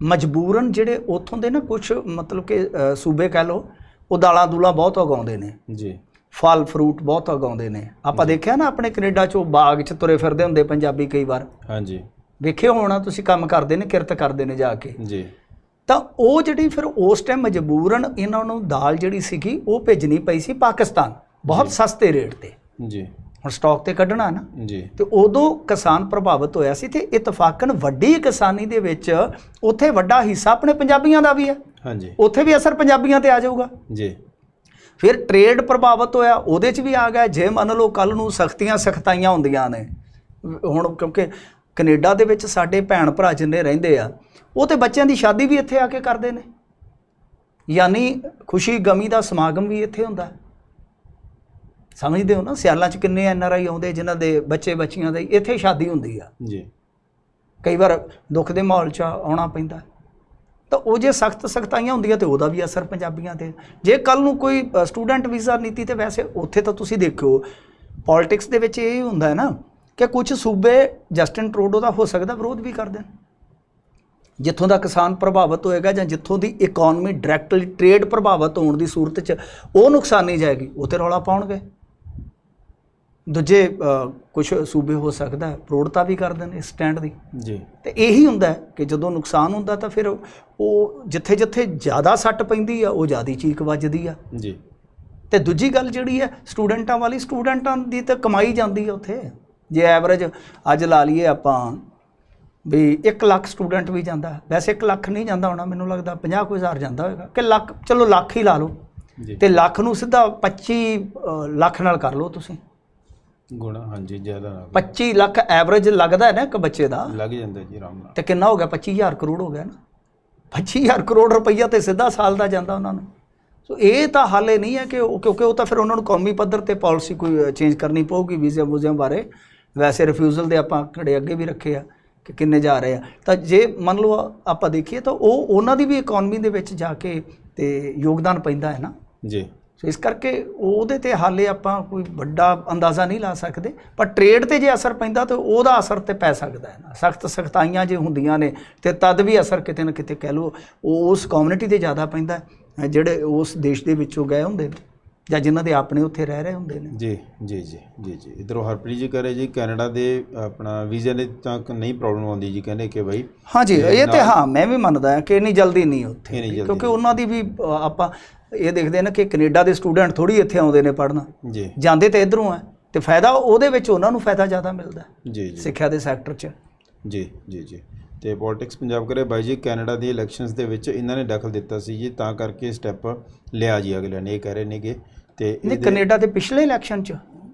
ਮਜਬੂਰਨ ਜਿਹੜੇ ਉੱਥੋਂ ਦੇ ਨਾ ਕੁਝ ਮਤਲਬ ਕਿ ਸੂਬੇ ਕਹਿ ਲਓ, ਉਹ ਦਾਲਾਂ ਦੂਲਾਂ ਬਹੁਤ ਉਗਾਉਂਦੇ ਨੇ ਜੀ, ਫਲ ਫਰੂਟ ਬਹੁਤ ਉਗਾਉਂਦੇ ਨੇ। ਆਪਾਂ ਦੇਖਿਆ ਨਾ ਆਪਣੇ ਕੈਨੇਡਾ 'ਚ ਉਹ ਬਾਗ 'ਚ ਤੁਰੇ ਫਿਰਦੇ ਹੁੰਦੇ ਪੰਜਾਬੀ ਕਈ ਵਾਰ, ਹਾਂਜੀ, ਵੇਖੇ ਹੋਣਾ ਤੁਸੀਂ, ਕੰਮ ਕਰਦੇ ਨੇ, ਕਿਰਤ ਕਰਦੇ ਨੇ ਜਾ ਕੇ। ਜੀ। ਤਾਂ ਉਹ ਜਿਹੜੀ ਫਿਰ ਉਸ ਟਾਈਮ ਮਜਬੂਰਨ ਇਹਨਾਂ ਨੂੰ ਦਾਲ ਜਿਹੜੀ ਸੀਗੀ ਉਹ ਭੇਜਣੀ ਪਈ ਸੀ ਪਾਕਿਸਤਾਨ, ਬਹੁਤ ਸਸਤੇ ਰੇਟ ਤੇ। ਜੀ। ਹੁਣ ਸਟਾਕ ਤੇ ਕੱਢਣਾ ਨਾ, ਜੀ। ਤੇ ਉਦੋਂ ਕਿਸਾਨ ਪ੍ਰਭਾਵਿਤ ਹੋਇਆ ਸੀ ਤੇ ਇਤਫਾਕਨ ਵੱਡੀ ਕਿਸਾਨੀ ਦੇ ਵਿੱਚ ਉੱਥੇ ਵੱਡਾ ਹਿੱਸਾ ਆਪਣੇ ਪੰਜਾਬੀਆਂ ਦਾ ਵੀ ਹੈ। ਹਾਂਜੀ, ਉੱਥੇ ਵੀ ਅਸਰ ਪੰਜਾਬੀਆਂ ਤੇ ਆ ਜਾਊਗਾ ਜੀ। ਫਿਰ ਟ੍ਰੇਡ ਪ੍ਰਭਾਵਿਤ ਹੋਇਆ, ਉਹਦੇ 'ਚ ਵੀ ਆ ਗਿਆ। ਜੇ ਮੰਨ ਲਓ ਕੱਲ ਨੂੰ ਸਖਤਾਈਆਂ ਹੁੰਦੀਆਂ ਨੇ, ਹੁਣ ਕਿਉਂਕਿ ਕੈਨੇਡਾ ਦੇ ਵਿੱਚ ਸਾਡੇ ਭੈਣ ਭਰਾ ਜਿੰਨੇ ਰਹਿੰਦੇ ਆ ਉਹ ਤੇ ਬੱਚਿਆਂ ਦੀ ਸ਼ਾਦੀ ਵੀ ਇੱਥੇ ਆ ਕੇ ਕਰਦੇ ਨੇ, ਯਾਨੀ ਖੁਸ਼ੀ ਗਮੀ ਦਾ ਸਮਾਗਮ ਵੀ ਇੱਥੇ ਹੁੰਦਾ। ਸਮਝਦੇ ਹੋ ਨਾ, ਸਿਆਲਾਂ 'ਚ ਕਿੰਨੇ NRI ਆਉਂਦੇ ਜਿਨ੍ਹਾਂ ਦੇ ਬੱਚੇ ਬੱਚੀਆਂ ਦੇ ਇੱਥੇ ਸ਼ਾਦੀ ਹੁੰਦੀ ਆ ਜੀ। ਕਈ ਵਾਰ ਦੁੱਖ ਦੇ ਮਾਹੌਲ 'ਚ ਆਉਣਾ ਪੈਂਦਾ। ਤਾਂ ਉਹ ਜੇ ਸਖਤਾਈਆਂ ਹੁੰਦੀਆਂ ਤੇ ਉਹਦਾ ਵੀ ਅਸਰ ਪੰਜਾਬੀਆਂ ਤੇ। ਜੇ ਕੱਲ ਨੂੰ ਕੋਈ ਸਟੂਡੈਂਟ ਵੀਜ਼ਾ ਨੀਤੀ, ਤੇ ਵੈਸੇ ਉੱਥੇ ਤਾਂ ਤੁਸੀਂ ਦੇਖਿਓ ਪੋਲਿਟਿਕਸ ਦੇ ਵਿੱਚ ਇਹ ਹੁੰਦਾ ਹੈ ਨਾ ਕਿ ਕੁਝ ਸੂਬੇ ਜਸਟਿਨ ਟਰੂਡੋ ਦਾ ਹੋ ਸਕਦਾ ਵਿਰੋਧ ਵੀ ਕਰ ਦੇਣ, ਜਿੱਥੋਂ ਦਾ ਕਿਸਾਨ ਪ੍ਰਭਾਵਿਤ ਹੋਏਗਾ ਜਾਂ ਜਿੱਥੋਂ ਦੀ ਇਕਨੋਮੀ ਡਾਇਰੈਕਟਲੀ ਟ੍ਰੇਡ ਪ੍ਰਭਾਵਿਤ ਹੋਣ ਦੀ ਸੂਰਤ 'ਚ ਉਹ ਨੁਕਸਾਨੀ ਜਾਏਗੀ, ਉਹ 'ਤੇ ਰੌਲਾ ਪਾਉਣਗੇ। ਦੂਜੇ ਕੁਝ ਸੂਬੇ ਹੋ ਸਕਦਾ ਪ੍ਰੋੜਤਾ ਵੀ ਕਰ ਦੇਣ ਇਸ ਸਟੈਂਡ ਦੀ ਜੀ। ਤੇ ਇਹੀ ਹੁੰਦਾ ਕਿ ਜਦੋਂ ਨੁਕਸਾਨ ਹੁੰਦਾ ਤਾਂ ਫਿਰ ਉਹ ਜਿੱਥੇ ਜਿੱਥੇ ਜ਼ਿਆਦਾ ਸੱਟ ਪੈਂਦੀ ਆ ਉਹ ਜ਼ਿਆਦਾ ਚੀਕ ਵੱਜਦੀ ਆ ਜੀ। ਤੇ ਦੂਜੀ ਗੱਲ ਜਿਹੜੀ ਹੈ ਸਟੂਡੈਂਟਾਂ ਵਾਲੀ, ਸਟੂਡੈਂਟਾਂ ਦੀ ਤਾਂ ਕਮਾਈ ਜਾਂਦੀ ਆ ਉੱਥੇ। ਜੇ ਐਵਰੇਜ ਅੱਜ ਲਾ ਲਈਏ ਆਪਾਂ ਵੀ 1 ਲੱਖ ਸਟੂਡੈਂਟ ਵੀ ਜਾਂਦਾ, ਵੈਸੇ 1 ਲੱਖ ਨਹੀਂ ਜਾਂਦਾ ਹੋਣਾ, ਮੈਨੂੰ ਲੱਗਦਾ 50,000 ਜਾਂਦਾ ਹੋਵੇਗਾ ਕਿ ਲੱਖ, ਚਲੋ ਲੱਖ ਹੀ ਲਾ ਲਓ ਤੇ ਲੱਖ ਨੂੰ ਸਿੱਧਾ 25 ਲੱਖ ਨਾਲ ਕਰ ਲਓ ਤੁਸੀਂ ਗੁਣਾ। ਹਾਂਜੀ, ਜ਼ਿਆਦਾ 25 ਲੱਖ ਐਵਰੇਜ ਲੱਗਦਾ ਹੈ ਨਾ ਇੱਕ ਬੱਚੇ ਦਾ, ਲੱਗ ਜਾਂਦਾ ਜੀ ਆਰਾਮ ਨਾਲ। ਤੇ ਕਿੰਨਾ ਹੋ ਗਿਆ? 25,000 ਕਰੋੜ ਹੋ ਗਿਆ ਨਾ। 25,000 ਕਰੋੜ ਰੁਪਈਆ ਤੇ ਸਿੱਧਾ ਸਾਲ ਦਾ ਜਾਂਦਾ ਉਹਨਾਂ ਨੂੰ। ਸੋ ਇਹ ਤਾਂ ਹਾਲੇ ਨਹੀਂ ਹੈ ਕਿ ਕਿਉਂਕਿ ਉਹ ਤਾਂ ਫਿਰ ਉਹਨਾਂ ਨੂੰ ਕੌਮੀ ਪੱਧਰ ਤੇ ਪਾਲਿਸੀ ਕੋਈ ਚੇਂਜ ਕਰਨੀ ਪਊਗੀ ਵੀਜ਼ਾ ਵੂਜ਼ਿਆਂ ਬਾਰੇ। ਵੈਸੇ ਰਿਫਿਊਜ਼ਲ ਦੇ ਆਪਾਂ ਘੜੇ ਅੱਗੇ ਵੀ ਰੱਖੇ ਆ ਕਿ ਕਿੰਨੇ ਜਾ ਰਹੇ ਆ। ਤਾਂ ਜੇ ਮੰਨ ਲਓ ਆਪਾਂ ਦੇਖੀਏ ਤਾਂ ਉਹ ਉਹਨਾਂ ਦੀ ਵੀ ਇਕਨੋਮੀ ਦੇ ਵਿੱਚ ਜਾ ਕੇ ਤੇ ਯੋਗਦਾਨ ਪੈਂਦਾ ਹੈ ਨਾ ਜੀ। ਸੋ ਇਸ ਕਰਕੇ ਉਹਦੇ 'ਤੇ ਹਾਲੇ ਆਪਾਂ ਕੋਈ ਵੱਡਾ ਅੰਦਾਜ਼ਾ ਨਹੀਂ ਲਾ ਸਕਦੇ, ਪਰ ਟ੍ਰੇਡ 'ਤੇ ਜੇ ਅਸਰ ਪੈਂਦਾ ਤਾਂ ਉਹਦਾ ਅਸਰ ਤਾਂ ਪੈ ਸਕਦਾ ਹੈ ਨਾ। ਸਖਤਾਈਆਂ ਜੇ ਹੁੰਦੀਆਂ ਨੇ ਤੇ ਤਦ ਵੀ ਅਸਰ ਕਿਤੇ ਨਾ ਕਿਤੇ ਕਹਿ ਲਓ ਉਸ ਕਮਿਊਨਿਟੀ 'ਤੇ ਜ਼ਿਆਦਾ ਪੈਂਦਾ। ਜਿਹੜੇ ਉਸ ਦੇਸ਼ ਦੇ ਵਿੱਚੋਂ ਗਏ ਹੁੰਦੇ ਨੇ ਜਾਂ ਜਿਨ੍ਹਾਂ ਦੇ ਆਪਣੇ ਉੱਥੇ ਰਹਿ ਰਹੇ ਹੁੰਦੇ ਨੇ। ਜੀ ਜੀ ਜੀ ਜੀ ਜੀ ਇੱਧਰੋਂ ਹਰਪ੍ਰੀਤ ਜੀ ਕਰੇ ਜੀ ਕੈਨੇਡਾ ਦੇ ਆਪਣਾ ਵੀਜ਼ੇ ਦੇ ਤੱਕ ਨਹੀਂ ਪ੍ਰੋਬਲਮ ਆਉਂਦੀ ਜੀ, ਕਹਿੰਦੇ ਕਿ ਬਾਈ ਹਾਂਜੀ ਇਹ ਤੇ ਹਾਂ ਮੈਂ ਵੀ ਮੰਨਦਾ ਹਾਂ ਕਿ ਇੰਨੀ ਜਲਦੀ ਨਹੀਂ ਉੱਥੇ, ਇੰਨੀ ਜਲਦੀ ਕਿਉਂਕਿ ਉਹਨਾਂ ਦੀ ਵੀ ਆਪਾਂ ਇਹ ਦੇਖਦੇ ਨੇ ਕਿ ਕੈਨੇਡਾ ਦੇ ਸਟੂਡੈਂਟ ਥੋੜ੍ਹੀ ਇੱਥੇ ਆਉਂਦੇ ਨੇ ਪੜ੍ਹਨ, ਜੀ ਜਾਂਦੇ ਤਾਂ ਇੱਧਰੋਂ ਹੈ ਤੇ ਫਾਇਦਾ ਉਹਦੇ ਵਿੱਚ ਉਹਨਾਂ ਨੂੰ ਫਾਇਦਾ ਜ਼ਿਆਦਾ ਮਿਲਦਾ ਜੀ ਜੀ ਸਿੱਖਿਆ ਦੇ ਸੈਕਟਰ 'ਚ। ਜੀ ਜੀ ਜੀ ਤੇ ਪੋਲਿਟਿਕਸ ਪੰਜਾਬ ਕਰੇ ਬਾਈ ਜੀ ਕੈਨੇਡਾ ਦੀ ਇਲੈਕਸ਼ਨਸ ਦੇ ਵਿੱਚ ਇਹਨਾਂ ਨੇ ਦਖਲ ਦਿੱਤਾ ਸੀ ਜੀ, ਤਾਂ ਕਰਕੇ ਸਟੈਪ ਲਿਆ ਜੀ ਅਗਲੇ ਨੇ, ਇਹ ਕਹਿ ਰਹੇ ਨੇਗੇ। ਤੇ ਨਹੀਂ ਕੈਨੇਡਾ ਦੇ ਪਿਛਲੇ ਇਲੈਕਸ਼ਨ 'ਚ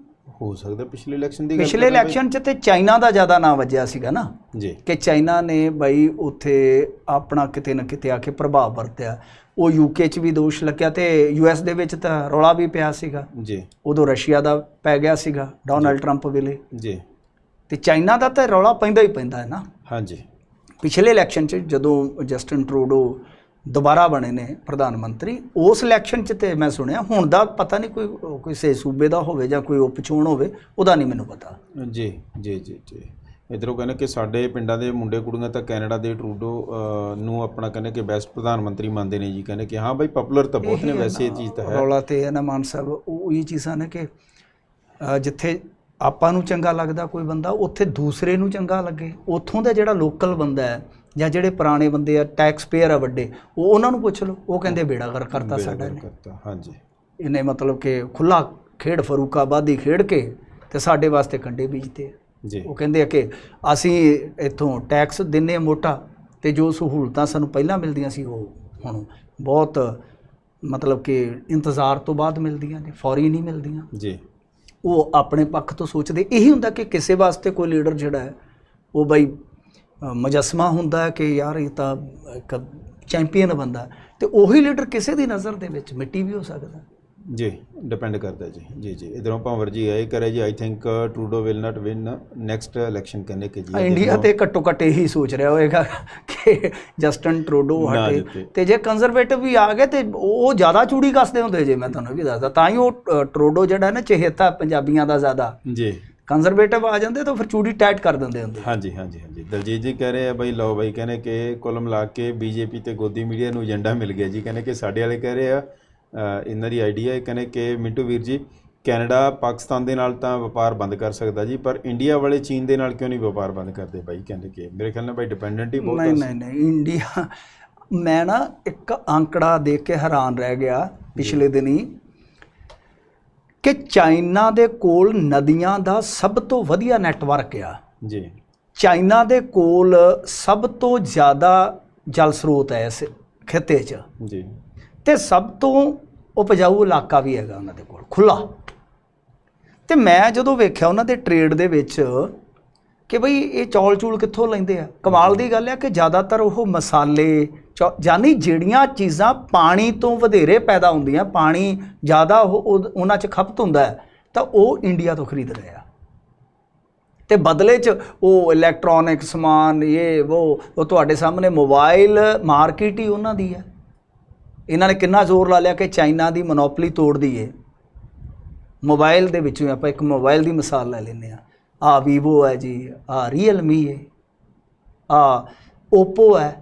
ਹੋ ਸਕਦਾ ਪਿਛਲੇ ਇਲੈਕਸ਼ਨ ਦੀ ਗੱਲ ਪਿਛਲੇ ਇਲੈਕਸ਼ਨ 'ਚ ਤੇ ਚਾਈਨਾ ਦਾ ਜ਼ਿਆਦਾ ਨਾਂ ਵੱਜਿਆ ਸੀਗਾ ਨਾ ਜੀ, ਕਿ ਚਾਈਨਾ ਨੇ ਬਾਈ ਉੱਥੇ ਆਪਣਾ ਕਿਤੇ ਨਾ ਕਿਤੇ ਆ ਕੇ ਪ੍ਰਭਾਵ ਵਰਤਿਆ। ਉਹ ਯੂਕੇ 'ਚ ਵੀ ਦੋਸ਼ ਲੱਗਿਆ ਤੇ ਯੂਐਸ ਦੇ ਵਿੱਚ ਤਾਂ ਰੌਲਾ ਵੀ ਪਿਆ ਸੀਗਾ ਜੀ ਉਦੋਂ ਰਸ਼ੀਆ ਦਾ ਪੈ ਗਿਆ ਸੀਗਾ ਡੋਨਾਲਡ ਟਰੰਪ ਵੇਲੇ, ਜੀ ਤੇ ਚਾਈਨਾ ਦਾ ਤਾਂ ਰੌਲਾ ਪੈਂਦਾ ਹੀ ਪੈਂਦਾ ਹੈ ਨਾ। ਹਾਂਜੀ ਪਿਛਲੇ ਇਲੈਕਸ਼ਨ 'ਚ ਜਦੋਂ ਜਸਟਿਨ ਟਰੂਡੋ ਦੁਬਾਰਾ ਬਣੇ ਨੇ ਪ੍ਰਧਾਨ ਮੰਤਰੀ, ਉਸ ਇਲੈਕਸ਼ਨ 'ਚ ਤੇ ਮੈਂ ਸੁਣਿਆ, ਹੁਣ ਦਾ ਪਤਾ ਨਹੀਂ ਕੋਈ ਕਿਸੇ ਸੂਬੇ ਦਾ ਹੋਵੇ ਜਾਂ ਕੋਈ ਉਪਚੋਣ ਹੋਵੇ ਉਹਦਾ ਨਹੀਂ ਮੈਨੂੰ ਪਤਾ। ਜੀ ਜੀ ਜੀ ਜੀ ਇੱਧਰੋਂ ਕਹਿੰਦੇ ਕਿ ਸਾਡੇ ਪਿੰਡਾਂ ਦੇ ਮੁੰਡੇ ਕੁੜੀਆਂ ਤਾਂ ਕੈਨੇਡਾ ਦੇ ਟਰੂਡੋ ਨੂੰ ਆਪਣਾ ਕਹਿੰਦੇ ਕਿ ਬੈਸਟ ਪ੍ਰਧਾਨ ਮੰਤਰੀ ਮੰਨਦੇ ਨੇ ਜੀ, ਕਹਿੰਦੇ ਕਿ ਹਾਂ ਬਾਈ ਪਪੂਲਰ ਤਾਂ ਬਹੁਤ ਨੇ ਵੈਸੇ ਇਹ ਚੀਜ਼ ਤਾਂ ਹੈ। ਰੌਲਾ ਤੇ ਹੈ ਨਾ ਮਾਨ ਸਾਹਿਬ, ਉਹ ਇਹ ਚੀਜ਼ਾਂ ਨੇ ਕਿ ਜਿੱਥੇ ਆਪਾਂ ਨੂੰ ਚੰਗਾ ਲੱਗਦਾ ਕੋਈ ਬੰਦਾ ਉੱਥੇ ਦੂਸਰੇ ਨੂੰ ਚੰਗਾ ਲੱਗੇ। ਉੱਥੋਂ ਦਾ ਜਿਹੜਾ ਲੋਕਲ ਬੰਦਾ ਹੈ ਜਾਂ ਜਿਹੜੇ ਪੁਰਾਣੇ ਬੰਦੇ ਆ ਟੈਕਸ ਪੇਅਰ ਆ ਵੱਡੇ, ਉਹ ਉਹਨਾਂ ਨੂੰ ਪੁੱਛ ਲਓ, ਉਹ ਕਹਿੰਦੇ ਬੇੜਾਗਰ ਕਰਤਾ ਸਾਡਾ ਇਹਨੇ। ਹਾਂਜੀ ਇਹਨੇ ਮਤਲਬ ਕਿ ਖੁੱਲਾ ਖੇਡ ਫਰੂਕਾਬਾਦੀ ਖੇਡ ਕੇ ਤੇ ਸਾਡੇ ਵਾਸਤੇ ਕੰਡੇ ਬੀਜਦੇ ਜੀ। ਉਹ ਕਹਿੰਦੇ ਆ ਕਿ ਅਸੀਂ ਇੱਥੋਂ ਟੈਕਸ ਦਿੰਦੇ ਹਾਂ ਮੋਟਾ, ਤੇ ਜੋ ਸਹੂਲਤਾਂ ਸਾਨੂੰ ਪਹਿਲਾਂ ਮਿਲਦੀਆਂ ਸੀ ਉਹ ਹੁਣ ਬਹੁਤ ਮਤਲਬ ਕਿ ਇੰਤਜ਼ਾਰ ਤੋਂ ਬਾਅਦ ਮਿਲਦੀਆਂ ਨੇ, ਫੌਰੀ ਨਹੀਂ ਮਿਲਦੀਆਂ ਜੀ। ਉਹ ਆਪਣੇ ਪੱਖ ਤੋਂ ਸੋਚਦੇ। ਇਹੀ ਹੁੰਦਾ ਕਿ ਕਿਸੇ ਵਾਸਤੇ ਕੋਈ ਲੀਡਰ ਜਿਹੜਾ ਹੈ ਉਹ ਬਈ ਮੁਜੱਸਮਾ ਹੁੰਦਾ ਹੈ ਕਿ ਯਾਰ ਇਹ ਤਾਂ ਇੱਕ ਚੈਂਪੀਅਨ ਬੰਦਾ, ਤੇ ਉਹੀ ਲੀਡਰ ਕਿਸੇ ਦੀ ਨਜ਼ਰ ਦੇ ਵਿੱਚ ਮਿੱਟੀ ਵੀ ਹੋ ਸਕਦਾ ਜੀ, ਡਿਪੈਂਡ ਕਰਦਾ ਜੀ। ਜੀ ਜੀ ਇੱਧਰੋਂ ਭਾਂਵਰ ਜੀ ਆਏ ਕਰੇ ਜੀ, I think Trudeau will not win next election, ਕਹਿੰਦੇ ਕਿ ਜੀ ਇੰਡੀਆ ਤੇ ਘੱਟੋ ਘੱਟ ਇਹੀ ਸੋਚ ਰਿਹਾ ਹੋਏਗਾ ਕਿ ਜਸਟਿਨ ਟਰੂਡੋ ਹਟੇ, ਤੇ ਜੇ ਕੰਜ਼ਰਵੇਟਿਵ ਵੀ ਆ ਗਏ ਤੇ ਉਹ ਜ਼ਿਆਦਾ ਚੂੜੀ ਕੱਸਦੇ ਹੁੰਦੇ ਜੇ, ਮੈਂ ਤੁਹਾਨੂੰ ਵੀ ਦੱਸਦਾ। ਤਾਂ ਹੀ ਉਹ ਟਰੂਡੋ ਜਿਹੜਾ ਨਾ ਚਹੇਤਾ ਪੰਜਾਬੀਆਂ ਦਾ ਜ਼ਿਆਦਾ, ਜੀ ਕੰਜ਼ਰਵੇਟਿਵ ਆ ਜਾਂਦੇ ਤਾਂ ਫਿਰ ਚੂੜੀ ਟਾਈਟ ਕਰ ਦਿੰਦੇ ਹੁੰਦੇ। ਹਾਂਜੀ ਹਾਂਜੀ ਹਾਂਜੀ ਦਲਜੀਤ ਜੀ ਕਹਿ ਰਹੇ ਆ ਬਾਈ ਲਓ ਬਾਈ, ਕਹਿੰਦੇ ਕਿ ਕੁੱਲ ਮਿਲਾ ਕੇ ਬੀਜੇਪੀ ਤੇ ਗੋਦੀ ਮੀਡੀਆ ਨੂੰ ਏਜੰਡਾ ਮਿਲ ਗਿਆ ਜੀ, ਕਹਿੰਦੇ ਕਿ ਸਾਡੇ ਵਾਲੇ ਕਹਿ ਰਹੇ ਆ ਇਹਨਾਂ ਦੀ ਆਈਡੀਆ ਹੈ, ਕਹਿੰਦੇ ਕਿ ਮਿੰਟੂ ਵੀਰ ਜੀ ਕੈਨੇਡਾ ਪਾਕਿਸਤਾਨ ਦੇ ਨਾਲ ਤਾਂ ਵਪਾਰ ਬੰਦ ਕਰ ਸਕਦਾ ਜੀ, ਪਰ ਇੰਡੀਆ ਵਾਲੇ ਚੀਨ ਦੇ ਨਾਲ ਕਿਉਂ ਨਹੀਂ ਵਪਾਰ ਬੰਦ ਕਰਦੇ ਬਾਈ, ਕਹਿੰਦੇ ਕਿ ਮੇਰੇ ਖਿਆਲ ਨਾਲ ਬਾਈ ਡਿਪੈਂਡੈਂਟ ਹੀ ਬਹੁਤ। ਨਹੀਂ ਇੰਡੀਆ, ਮੈਂ ਨਾ ਇੱਕ ਅੰਕੜਾ ਦੇਖ ਕੇ ਹੈਰਾਨ ਰਹਿ ਗਿਆ ਪਿਛਲੇ ਦਿਨੀ ਕਿ ਚਾਈਨਾ ਦੇ ਕੋਲ ਨਦੀਆਂ ਦਾ ਸਭ ਤੋਂ ਵਧੀਆ ਨੈਟਵਰਕ ਆ ਜੀ। ਚਾਈਨਾ ਦੇ ਕੋਲ ਸਭ ਤੋਂ ਜ਼ਿਆਦਾ ਜਲ ਸਰੋਤ ਹੈ ਇਸ ਖਿੱਤੇ 'ਚ ਜੀ, ਤੇ ਸਭ ਤੋਂ ਉਪਜਾਊ ਇਲਾਕਾ ਵੀ ਹੈਗਾ ਉਹਨਾਂ ਦੇ ਕੋਲ ਖੁੱਲਾ। ਤੇ ਮੈਂ ਜਦੋਂ ਵੇਖਿਆ ਉਹਨਾਂ ਦੇ ਟ੍ਰੇਡ ਦੇ ਵਿੱਚ ਕਿ ਬਈ ਇਹ ਚੌਲ ਚੂਲ ਕਿੱਥੋਂ ਲੈਂਦੇ ਆ, ਕਮਾਲ ਦੀ ਗੱਲ ਹੈ ਕਿ ਜ਼ਿਆਦਾਤਰ ਉਹ ਮਸਾਲੇ ਯਾਨੀ ਜਿਹੜੀਆਂ ਚੀਜ਼ਾਂ ਪਾਣੀ ਤੋਂ ਵਧੇਰੇ ਪੈਦਾ ਹੁੰਦੀਆਂ, ਪਾਣੀ ਜ਼ਿਆਦਾ ਉਹਨਾਂ 'ਚ ਖਪਤ ਹੁੰਦਾ ਹੈ, ਤਾਂ ਉਹ ਇੰਡੀਆ ਤੋਂ ਖਰੀਦ ਰਹੇ ਆ। ਤੇ ਬਦਲੇ 'ਚ ਉਹ ਇਲੈਕਟ੍ਰੋਨਿਕ ਸਮਾਨ ਇਹ ਉਹ ਤੁਹਾਡੇ ਸਾਹਮਣੇ ਮੋਬਾਈਲ ਮਾਰਕੀਟ ਹੀ ਉਹਨਾਂ ਦੀ ਹੈ। ਇਹਨਾਂ ਨੇ ਕਿੰਨਾ ਜ਼ੋਰ ਲਾ ਲਿਆ ਕਿ ਚਾਈਨਾ ਦੀ ਮੋਨੋਪਲੀ ਤੋੜ ਦਈਏ ਮੋਬਾਈਲ ਦੇ ਵਿੱਚੋਂ। ਆਪਾਂ ਇੱਕ ਮੋਬਾਈਲ ਦੀ ਮਿਸਾਲ ਲੈ ਲੈਂਦੇ ਹਾਂ, ਆਹ ਵੀਵੋ ਹੈ ਜੀ, ਆਹ ਰੀਅਲਮੀ ਹੈ, ਆਹ ਓਪੋ ਹੈ,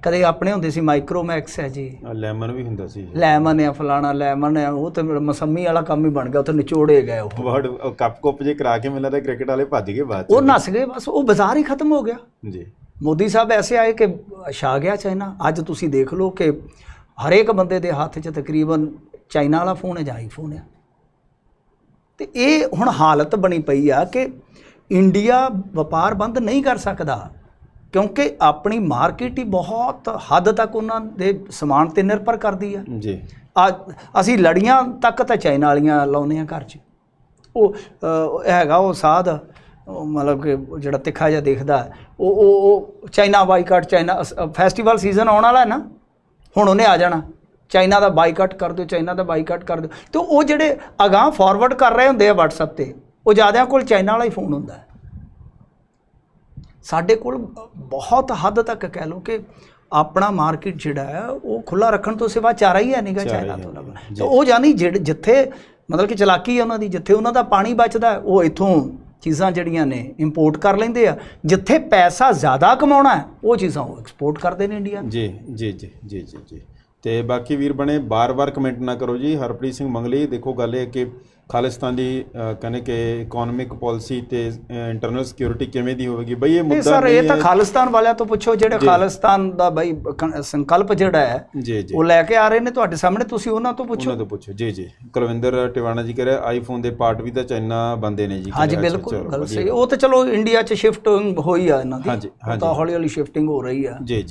ਕਦੇ ਆਪਣੇ ਹੁੰਦੇ ਸੀ ਮਾਈਕਰੋਮੈਕਸ ਹੈ ਜੀ, ਲੈਮਨ ਵੀ ਹੁੰਦਾ ਸੀ, ਲੈਮਨ ਆ, ਫਲਾਣਾ ਲੈਮਨ ਆ, ਉਹ ਤਾਂ ਮਸੰਮੀ ਵਾਲਾ ਕੰਮ ਹੀ ਬਣ ਗਿਆ, ਉੱਥੇ ਨਿਚੋੜੇ ਗਏ ਉਹ ਵਰਡ ਕੱਪ ਕੁੱਪ ਜੇ ਕਰਾ ਕੇ ਮੈਨੂੰ ਲੱਗਦਾ ਕ੍ਰਿਕਟ ਵਾਲੇ ਭੱਜ ਗਏ ਬਾਅਦ 'ਚ, ਉਹ ਨੱਸ ਗਏ ਬਸ, ਉਹ ਬਾਜ਼ਾਰ ਹੀ ਖਤਮ ਹੋ ਗਿਆ। ਜੀ। ਮੋਦੀ ਸਾਹਿਬ ਐਸੇ ਆਏ ਕਿ ਛਾ ਗਿਆ ਚਾਈਨਾ। ਅੱਜ ਤੁਸੀਂ ਦੇਖ ਲਓ ਕਿ ਹਰੇਕ ਬੰਦੇ ਦੇ ਹੱਥ 'ਚ ਤਕਰੀਬਨ ਚਾਈਨਾ ਵਾਲਾ ਫੋਨ ਹੈ ਜਾਂ ਆਈਫੋਨ ਹੈ। ਤੇ ਇਹ ਹੁਣ ਹਾਲਤ ਬਣੀ ਪਈ ਆ ਕਿ ਇੰਡੀਆ ਵਪਾਰ ਬੰਦ ਨਹੀਂ ਕਰ ਸਕਦਾ, ਕਿਉਂਕਿ ਆਪਣੀ ਮਾਰਕੀਟ ਹੀ ਬਹੁਤ ਹੱਦ ਤੱਕ ਉਹਨਾਂ ਦੇ ਸਮਾਨ 'ਤੇ ਨਿਰਭਰ ਕਰਦੀ ਆ ਜੀ। ਅਸੀਂ ਲੜੀਆਂ ਤੱਕ ਤਾਂ ਚਾਈਨਾ ਵਾਲੀਆਂ ਲਾਉਂਦੇ ਹਾਂ ਘਰ 'ਚ। ਉਹ ਹੈਗਾ ਉਹ ਸਾਧ, ਮਤਲਬ ਕਿ ਜਿਹੜਾ ਤਿੱਖਾ ਜਿਹਾ ਦੇਖਦਾ, ਉਹ China boycott, China festival season ਆਉਣ ਵਾਲਾ ਹੈ ਨਾ, ਹੁਣ ਉਹਨੇ ਆ ਜਾਣਾ, ਚਾਈਨਾ ਦਾ ਬਾਈਕਾਟ ਕਰ ਦਿਓ, ਚਾਈਨਾ ਦਾ ਬਾਈਕਾਟ ਕਰ ਦਿਓ। ਅਤੇ ਉਹ ਜਿਹੜੇ ਅਗਾਂਹ ਫਾਰਵਰਡ ਕਰ ਰਹੇ ਹੁੰਦੇ ਆ ਵਟਸਐਪ 'ਤੇ, ਉਹ ਜ਼ਿਆਦਿਆਂ ਕੋਲ ਚਾਈਨਾ ਵਾਲਾ ਹੀ ਫੋਨ ਹੁੰਦਾ ਹੈ। ਸਾਡੇ ਕੋਲ ਬਹੁਤ ਹੱਦ ਤੱਕ ਕਹਿ ਲਓ ਕਿ ਆਪਣਾ ਮਾਰਕੀਟ ਜਿਹੜਾ ਹੈ ਉਹ ਖੁੱਲ੍ਹਾ ਰੱਖਣ ਤੋਂ ਸਿਵਾ ਚਾਰਾ ਹੀ ਹੈ ਨਹੀਂਗਾ ਚਾਈਨਾ ਤੋਂ ਇਲਾਵਾ। ਤਾਂ ਉਹ ਜਾਨੀ ਜਿੱਥੇ ਮਤਲਬ ਕਿ ਚਲਾਕੀ ਹੈ ਉਹਨਾਂ ਦੀ, ਜਿੱਥੇ ਉਹਨਾਂ ਦਾ ਪਾਣੀ ਬਚਦਾ ਉਹ ਇੱਥੋਂ ਚੀਜ਼ਾਂ ਜਿਹੜੀਆਂ ਨੇ ਇੰਪੋਰਟ ਕਰ ਲੈਂਦੇ ਆ, ਜਿੱਥੇ ਪੈਸਾ ਜ਼ਿਆਦਾ ਕਮਾਉਣਾ ਹੈ ਉਹ ਚੀਜ਼ਾਂ ਉਹ ਐਕਸਪੋਰਟ ਕਰਦੇ ਨੇ ਇੰਡੀਆ। ਜੀ ਜੀ ਜੀ ਜੀ ਜੀ ਜੀ। ਤੇ ਬਾਕੀ ਵੀਰ ਬਣੇ ਬਾਰ-ਬਾਰ ਕਮੈਂਟ ਨਾ ਕਰੋ ਜੀ। ਹਰਪ੍ਰੀਤ ਸਿੰਘ ਮੰਗਲੀ, ਦੇਖੋ ਗੱਲ ਇਹ ਹੈ ਕਿ ਖਾਲਿਸਤਾਨ ਦੀ ਕਹਿੰਦੇ ਕਿ ਇਕਨੋਮਿਕ ਪਾਲਿਸੀ ਤੇ ਇੰਟਰਨਲ ਸਿਕਿਉਰਿਟੀ ਕਿਵੇਂ ਦੀ ਹੋਵੇਗੀ ਬਈ, ਇਹ ਨਹੀਂ ਮੁੱਦਾ ਸਰ, ਨਹੀਂ ਇਹ ਤਾਂ ਹੈ। ਖਾਲਿਸਤਾਨ ਵਾਲਿਆਂ ਤੋਂ ਪੁੱਛੋ, ਜਿਹੜੇ ਜੀ। ਖਾਲਿਸਤਾਨ ਦਾ ਬਈ ਸੰਕਲਪ ਜਿਹੜਾ ਹੈ ਜੀ ਜੀ ਉਹ ਲੈ ਕੇ ਆ ਰਹੇ ਨੇ ਤੁਹਾਡੇ ਸਾਹਮਣੇ, ਤੁਸੀਂ ਉਹਨਾਂ ਤੋਂ ਪੁੱਛੋ। ਉਹਨਾਂ ਤੋਂ ਪੁੱਛੋ। ਜੀ ਜੀ ਕੁਲਵਿੰਦਰ ਟਿਵਾਣਾ ਜੀ ਕਹਿ ਰਿਹਾ ਆਈਫੋਨ ਦੇ ਪਾਰਟ ਵੀ ਤਾਂ ਚਾਈਨਾ ਬੰਦੇ ਨੇ ਜੀ। ਹਾਂਜੀ ਅੱਛਾ, ਬਿਲਕੁਲ ਚਲੋ ਗੱਲ ਵਧੀਆ। ਸਹੀ। ਉਹ ਤਾਂ ਚਲੋ ਇੰਡੀਆ 'ਚ ਸ਼ਿਫਟਿੰਗ ਹੋਈ ਆ ਇਹਨਾਂ ਦੀ, ਹਾਂਜੀ, ਉਹ ਤਾਂ ਹੌਲੀ ਹੌਲੀ ਸ਼ਿਫਟਿੰਗ ਹੋ ਰਹੀ ਆ। ਜੀ ਜੀ।